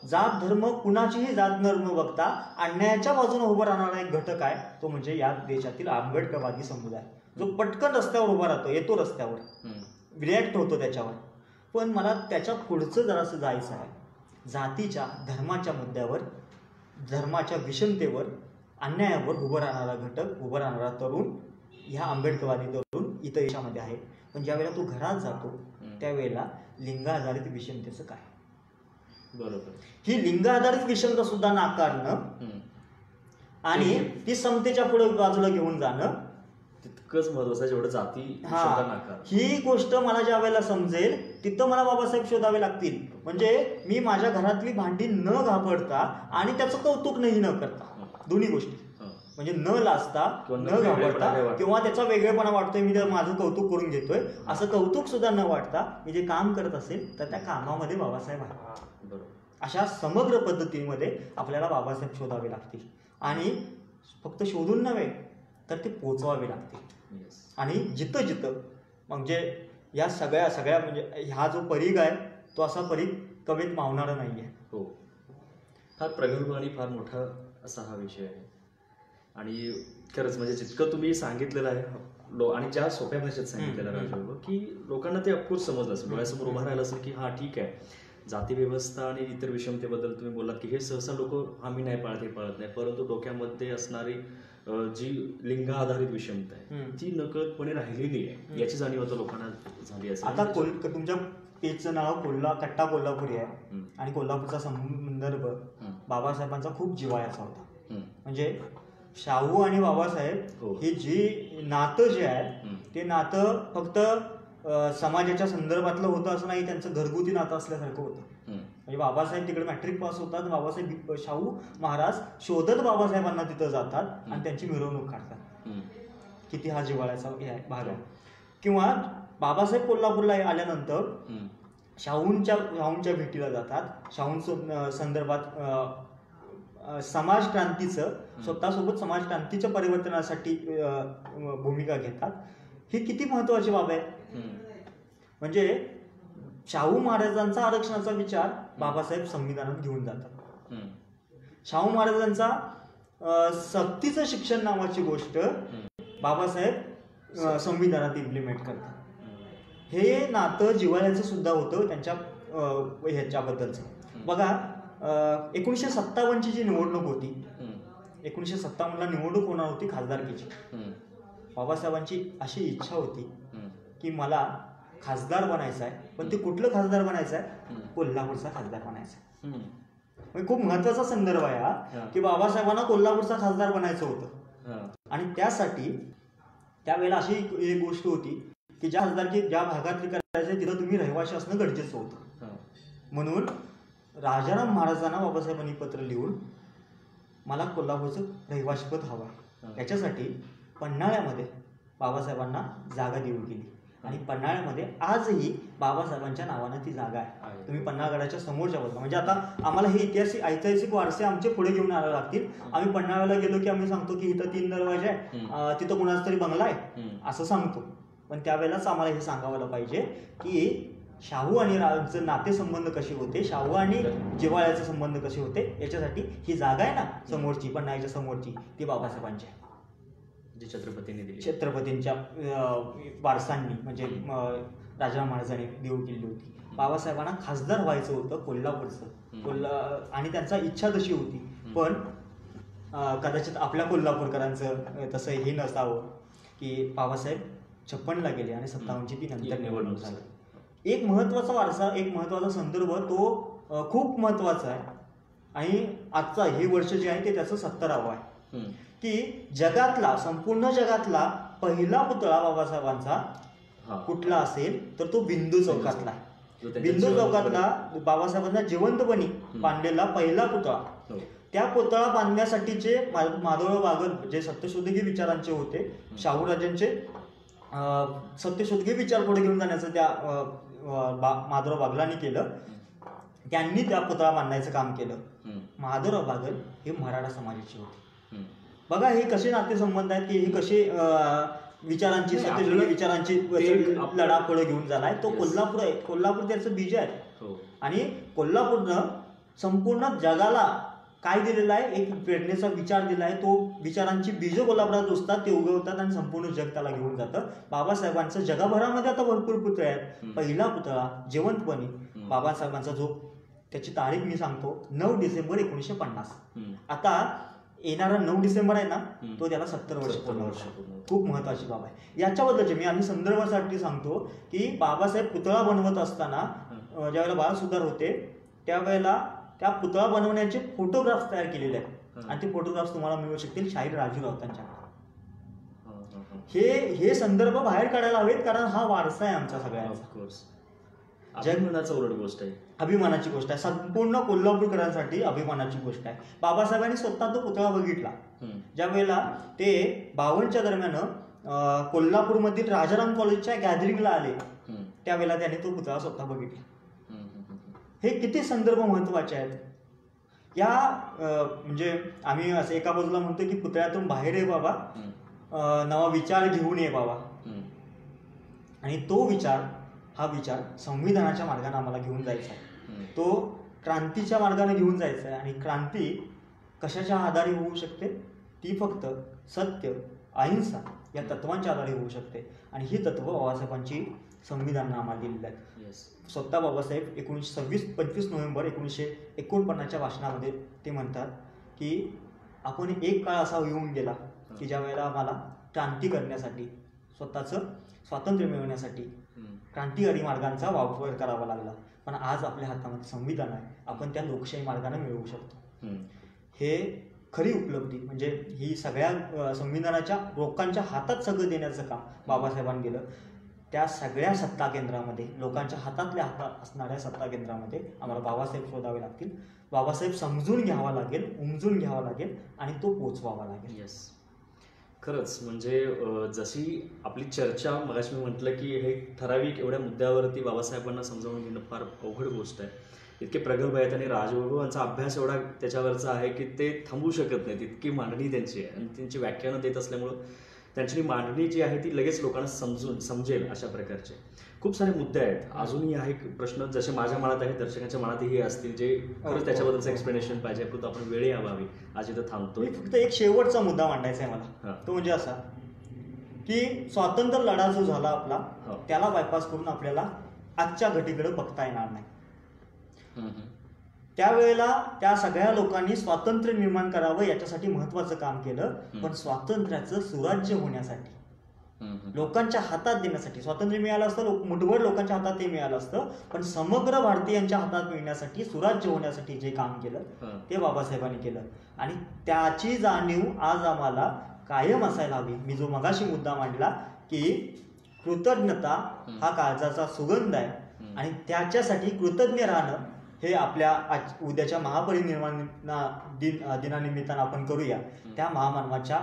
जात धर्म कुणाचीही जात धर्म बघता अन्यायाच्या बाजूने उभं राहणारा एक घटक आहे, तो म्हणजे या देशातील आंबेडकरवादी समुदाय, जो पटकन रस्त्यावर उभा राहतो, येतो रस्त्यावर, रिॲक्ट होतो त्याच्यावर. पण मला त्याच्या पुढचं जरासं जायचं आहे. जातीच्या धर्माच्या मुद्द्यावर, धर्माच्या विषमतेवर, अन्यायावर उभं राहणारा घटक, उभं राहणारा तरुण, ह्या आंबेडकरवादी तरुण इतर देशामध्ये आहे. पण ज्या वेळेला तो घरात जातो त्यावेळेला लिंगाधारित विषमतेचं काय, बरोबर, ही लिंगाधारित विषमता सुद्धा नाकारणं आणि ती समतेच्या पुढे बाजूला घेऊन जाणं तितकंच महत्वाचं आहे जेवढं जाती विषमता नाकार. ही गोष्ट मला ज्या वेळेला समजेल तिथं मला बाबासाहेब शोधावे लागतील. म्हणजे मी माझ्या घरातली भांडी न घाबरता आणि त्याचं कौतुक न करता, दोन्ही गोष्टी, म्हणजे न लाजता, न घाबरता, किंवा त्याचा वेगळेपणा वाटतोय मी तर माझं कौतुक करून घेतोय असं कौतुक सुद्धा न वाटता मी जे काम करत असेल तर त्या कामामध्ये बाबासाहेब आहे. अशा समग्र पद्धतीमध्ये आपल्याला बाबासाहेब शोधावे लागतील आणि फक्त शोधून नव्हे तर ते पोचवावे लागतील. आणि जिथं जिथं म्हणजे या सगळ्या म्हणजे ह्या जो परीघ आहे तो असा परीघ कवेत मावणारा नाही आहे. हो, फार प्रगल्भ आणि फार मोठा असा हा विषय आहे. आणि खरंच म्हणजे जितकं तुम्ही सांगितलेलं आहे आणि ज्या सोप्या भाषेत सांगितलेलं राजू, की लोकांना ते ऑफकोर्स समजलं असेल, डोळ्यासमोर उभं राहिलं असेल की हा ठीक आहे, जाती व्यवस्था आणि इतर विषमतेबद्दल तुम्ही बोललात की हे सहसा लोक आम्ही नाही पाळत, हे पाळत नाही, परंतु डोक्यामध्ये असणारी जी लिंग आधारित विषमता आहे ती नकळतपणे राहिलेली आहे, याची जाणीव आता लोकांना झाली असेल. आता तुमच्या पेजचं नाव कट्टा कोल्हापुरी आहे आणि कोल्हापूरचा संदर्भ बाबासाहेबांचा खूप जिव्हाळ्याचा होता. म्हणजे शाहू आणि बाबासाहेब हे जे नातं जे आहे ते नातं फक्त समाजाच्या संदर्भातलं होतं असं नाही, त्यांचं घरगुती नातं असल्यासारखं होतं. म्हणजे बाबासाहेब तिकडे मॅट्रिक पास होतात, बाबासाहेब शाहू महाराज शोधत बाबासाहेबांना तिथं जातात आणि त्यांची मिरवणूक काढतात. किती हा जिव्हाळ्याचा भाग आहे. किंवा बाबासाहेब कोल्हापूरला आल्यानंतर शाहूंच्या भेटीला जातात, शाहूंच्या संदर्भात समाज क्रांतीचं स्वतःसोबत समाज क्रांतीच्या परिवर्तनासाठी भूमिका घेतात. ही किती महत्वाची बाब आहे. म्हणजे शाहू महाराजांचा आरक्षणाचा विचार बाबासाहेब संविधानात घेऊन जातात. शाहू महाराजांचा सक्तीचं शिक्षण नावाची गोष्ट बाबासाहेब संविधानात इम्प्लिमेंट करतात. हे नातं जिव्हाळ्याचं सुद्धा होतं त्यांच्या ह्याच्याबद्दलचं. बघा 1957ची जी निवडणूक होती, 1957ला निवडणूक होणार होती खासदारकीची. बाबासाहेबांची अशी इच्छा होती की मला खासदार बनायचं आहे, पण ते कुठलं खासदार बनायचं आहे, कोल्हापूरचा खासदार बनायचा आहे. म्हणजे खूप महत्वाचा संदर्भ आहे हा, की बाबासाहेबांना कोल्हापूरचा खासदार बनायचं होतं. आणि त्यासाठी त्यावेळेला अशी एक गोष्ट होती की ज्या खासदारकी ज्या भागातली करायचं तिथं तुम्ही रहिवाशी असणं गरजेचं होतं. म्हणून राजाराम महाराजांना बाबासाहेबांनी पत्र लिहून मला कोल्हापूरचं रहिवाशीपद हवं आहे, याच्यासाठी पन्हाळ्यामध्ये बाबासाहेबांना जागा देऊ गेली. आणि पन्हाळ्यामध्ये आजही बाबासाहेबांच्या नावानं ती जागा आहे. तुम्ही पन्हाळगडाच्या समोरच्या बाजूला, म्हणजे आता आम्हाला हे ऐतिहासिक वारसे आमचे पुढे घेऊन यायला लागतील. आम्ही पन्हाळ्याला गेलो की आम्ही सांगतो की इथं 3 दरवाजे आहे, तिथं कुणाचा तरी बंगला आहे असं सांगतो. पण त्यावेळेलाच आम्हाला हे सांगायला पाहिजे की शाहू आणि राजचं नातेसंबंध कसे होते, शाहू आणि जिव्हाळ्याचे संबंध कसे होते, याच्यासाठी ही जागा आहे ना समोरची, पन्हाळ्याच्या समोरची, ती बाबासाहेबांची आहे, जी छत्रपतींनी दिली, छत्रपतींच्या वारसांनी म्हणजे राजाराम महाराजांनी देऊ केली होती. बाबासाहेबांना खासदार व्हायचं होतं कोल्हापूरचं, आणि त्यांचा इच्छा तशी होती. पण कदाचित आपल्या कोल्हापूरकरांचं तसं हे नसावं की बाबासाहेब 56ला गेले आणि 57ची ती नंतर निवडणूक झाली. एक महत्त्वाचा वारसा, एक महत्त्वाचा संदर्भ तो खूप महत्त्वाचा आहे. आणि आजचा हे वर्ष जे आहे ते त्याचं 70वावं आहे की जगातला, संपूर्ण जगातला पहिला पुतळा बाबासाहेबांचा कुठला असेल तर तो बिंदू चौकातला आहे. बिंदू चौकातला बाबासाहेबांना जिवंतपणी बांधलेला पहिला पुतळा. त्या पुतळा बांधण्यासाठीचे माधवराव बागल जे सत्यशोधकी विचारांचे होते, शाहूराजांचे सत्यशोधकी विचार पुढे घेऊन जाण्याचं त्या माधवराव बागलांनी केलं. त्यांनी त्या पुतळा बांधायचं काम केलं. माधवराव बागल हे मराठा समाजाचे होते. बघा हे कसे नातेसंबंध आहेत की हे कसे विचारांची, सत्यशोधकी विचारांची लढा पुढे घेऊन झालाय. तो कोल्हापूर आहे. कोल्हापूर त्याचं बीज आहे. आणि कोल्हापूरनं संपूर्ण जगाला काय दिलेला आहे, एक प्रेरणेचा विचार दिला आहे. तो विचारांची बीज कोल्हापुरात असतात, ते उगवतात आणि संपूर्ण जग त्याला घेऊन जातं. बाबासाहेबांचं जगभरामध्ये आता भरपूर पुतळे आहेत. पहिला पुतळा जिवंतपणी बाबासाहेबांचा जो, त्याची तारीख मी सांगतो, 9 डिसेंबर 1950. आता येणारा 9 डिसेंबर आहे ना, तो त्याला 70 वर्ष पूर्ण वर्ष. खूप महत्वाची बाब आहे. याच्याबद्दलचे मी आम्ही संदर्भासाठी सांगतो की बाबासाहेब पुतळा बनवत असताना ज्यावेळेला बाळसुधार होते त्यावेळेला त्या पुतळा बनवण्याचे फोटोग्राफ्स तयार केलेले आहेत. आणि ते फोटोग्राफ्स तुम्हाला मिळू शकतील शाहीर राजू राऊतांच्या. हे संदर्भ बाहेर काढायला हवेत, कारण हा वारसा आहे आमचा सगळ्यांचा. अभिमानाची उलट गोष्ट आहे. अभिमानाची गोष्ट आहे. संपूर्ण कोल्हापूरकरांसाठी अभिमानाची गोष्ट आहे. बाबासाहेबांनी स्वतः तो पुतळा बघितला. ज्या वेळेला ते 52च्या दरम्यान कोल्हापूरमधील राजाराम कॉलेजच्या गॅदरिंगला आले, त्यावेळेला त्यांनी तो पुतळा स्वतः बघितला. हे किती संदर्भ महत्वाचे आहेत. या म्हणजे आम्ही असं एका बाजूला म्हणतो की पुतळ्यातून बाहेर ये बाबा, नवा विचार घेऊन ये बाबा. आणि तो विचार, हा विचार संविधानाच्या मार्गाने आम्हाला घेऊन जायचा आहे. तो क्रांतीच्या मार्गाने घेऊन जायचा आहे. आणि क्रांती कशाच्या आधारे होऊ शकते? ती फक्त सत्य, अहिंसा या तत्वांच्या आधारे होऊ शकते. आणि ही तत्व बाबासाहेबांची संविधानानं आम्हाला दिलेली आहेत. स्वतः बाबासाहेब 25 नोव्हेंबर 1949च्या भाषणामध्ये ते म्हणतात की आपण एक काळ असा येऊन गेला की ज्या वेळेला आम्हाला क्रांती करण्यासाठी, स्वतःचं स्वातंत्र्य मिळवण्यासाठी क्रांतिकारी मार्गांचा वापर करावा लागला. पण आज आपल्या हातामध्ये संविधान आहे, आपण त्या लोकशाही मार्गाने मिळवू शकतो. हे खरी उपलब्धी म्हणजे ही सगळ्या संविधानाच्या लोकांच्या हातात सगळं देण्याचं काम बाबासाहेबांनी केलं. त्या सगळ्या सत्ता केंद्रामध्ये, लोकांच्या हातातल्या हातात असणाऱ्या सत्ता केंद्रामध्ये आम्हाला बाबासाहेब शोधावे लागतील. बाबासाहेब समजून घ्यावा लागेल, उमजून घ्यावा लागेल आणि तो पोचवावा लागेल. येस, खरंच म्हणजे जशी आपली चर्चा मगाशी मी म्हटलं की हे ठराविक एवढ्या मुद्द्यावरती बाबासाहेबांना समजावून घेणं फार अवघड गोष्ट आहे. इतके प्रगल्भ आहेत आणि राजवैभवांचा अभ्यास एवढा त्याच्यावरचा आहे की ते थांबू शकत नाहीत. इतकी मांडणी त्यांची आहे आणि त्यांची व्याख्यानं देत असल्यामुळं त्यांची मांडणी जी आहे ती लगेच लोकांना समजेल अशा प्रकारचे खूप सारे मुद्दे आहेत. अजूनही आहे प्रश्न जसे माझ्या मनात आहे, दर्शकांच्या मनातही असतील, जे खरंच त्याच्याबद्दलचं एक्सप्लेनेशन पाहिजे. परंतु आपण वेळही अभावी आज इथं थांबतो. फक्त एक शेवटचा मुद्दा मांडायचा आहे मला, तो म्हणजे असा की स्वातंत्र्य लढा जो झाला आपला, त्याला बायपास करून आपल्याला आजच्या घटीकडे बघता येणार नाही. त्यावेळेला त्या सगळ्या लोकांनी स्वातंत्र्य निर्माण करावं याच्यासाठी महत्वाचं काम केलं. पण स्वातंत्र्याचं सुराज्य होण्यासाठी, लोकांच्या हातात देण्यासाठी, स्वातंत्र्य मिळालं असतं मुठभर लोकांच्या हातात ते मिळालं असतं, पण समग्र भारतीयांच्या हातात मिळण्यासाठी, सुराज्य होण्यासाठी जे काम केलं ते बाबासाहेबांनी केलं. आणि त्याची जाणीव आज आम्हाला कायम असायला हवी. मी जो मगाशी मुद्दा मांडला की कृतज्ञता हा काळजाचा सुगंध आहे आणि त्याच्यासाठी कृतज्ञ राहणं हे आपल्या उद्याच्या महापरिनिर्वाण दिनानिमित्तानं आपण करूया. त्या महामानवाच्या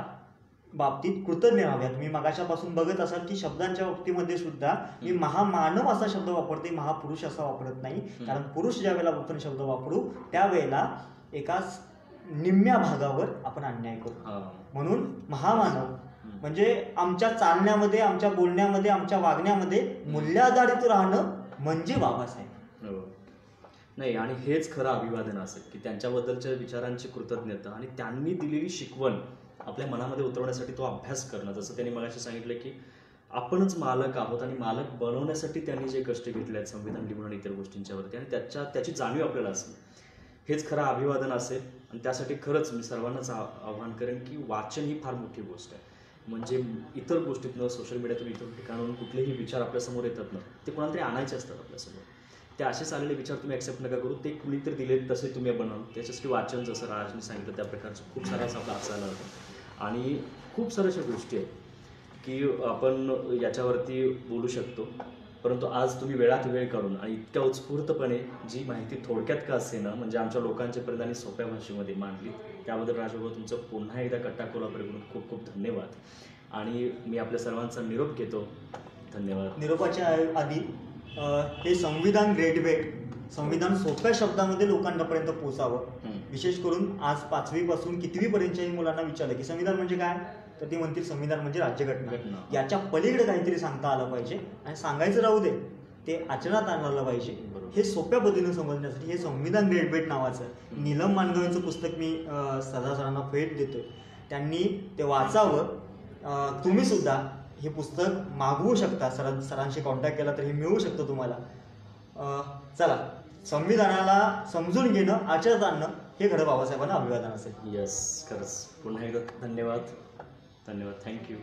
बाबतीत कृतज्ञ राहाव्यात. मी मगाच्यापासून बघत असाल की शब्दांच्या बाबतीमध्ये सुद्धा मी महामानव असा शब्द वापरते, महापुरुष असा वापरत नाही. कारण पुरुष ज्या वेळेला आपण शब्द वापरू त्यावेळेला एकाच निम्म्या भागावर आपण अन्याय करू. म्हणून महामानव म्हणजे आमच्या चालण्यामध्ये, आमच्या बोलण्यामध्ये, आमच्या वागण्यामध्ये मूल्याधारित राहणं म्हणजे बाबासाहेब. नाही, आणि हेच खरं अभिवादन असेल की त्यांच्याबद्दलच्या विचारांची कृतज्ञता आणि त्यांनी दिलेली शिकवण आपल्या मनामध्ये उतरवण्यासाठी तो अभ्यास करणं. जसं त्यांनी मगाशी सांगितलं की आपणच मालक आहोत आणि मालक बनवण्यासाठी त्यांनी जे कष्ट घेतले आहेत संविधान लिहून आणि इतर गोष्टींच्यावरती, आणि त्याची जाणीव आपल्याला असणं हेच खरं अभिवादन असेल. आणि त्यासाठी खरंच मी सर्वांनाच आव्हान करेन की वाचन ही फार मोठी गोष्ट आहे. म्हणजे इतर गोष्टीतनं, सोशल मीडियातून, इतर ठिकाणाहून कुठलेही विचार आपल्यासमोर येतात ना, ते कोणाला तरी आणायचे असतात आपल्यासमोर. ते असेच आलेले विचार तुम्ही ॲक्सेप्ट नका करू, ते कुणीतरी दिलेत तसे तुम्ही बनवा. त्याच्यासाठी वाचन, जसं राजने सांगितलं त्या प्रकारचं खूप सारा आपला असायला होता. आणि खूप साऱ्या अशा गोष्टी आहेत की आपण याच्यावरती बोलू शकतो, परंतु आज तुम्ही वेळात वेळ काढून आणि इतक्या उत्स्फूर्तपणे जी माहिती थोडक्यात का असेना म्हणजे आमच्या लोकांच्यापर्यंत आणि सोप्या भाषेमध्ये मांडली, त्याबद्दल राजभाऊ तुमचं पुन्हा एकदा कट्टा कोल्हापूरकडून खूप खूप धन्यवाद. आणि मी आपल्या सर्वांचा निरोप घेतो. धन्यवाद. निरोपाच्या आधी हे संविधान ग्रेडवेट, संविधान सोप्या शब्दामध्ये लोकांपर्यंत पोचावं. विशेष करून आज 5वी पासून 8वी पर्यंतच्याही मुलांना विचारलं की संविधान म्हणजे काय, तर ते म्हणतील संविधान म्हणजे राज्यघटना. याच्या पलीकडे काहीतरी सांगता आलं पाहिजे, आणि सांगायचं राहू दे, ते आचरणात आणलं पाहिजे. हे सोप्या पद्धतीने समजण्यासाठी हे संविधान ग्रेडवेट नावाचं नीलम मानगवेंचं पुस्तक मी सरदार सरांना भेट देतोय. त्यांनी ते वाचावं. तुम्ही सुद्धा हे पुस्तक मागवू शकता. सरांशी कॉन्टॅक्ट केला तर हे मिळू शकतं तुम्हाला. चला, संविधानाला समजून घेणं, आचरणात आणणं हे खरं बाबासाहेबांना अभिवादन असेल. यस, खरंच पुन्हा एकदा धन्यवाद. धन्यवाद. थँक्यू.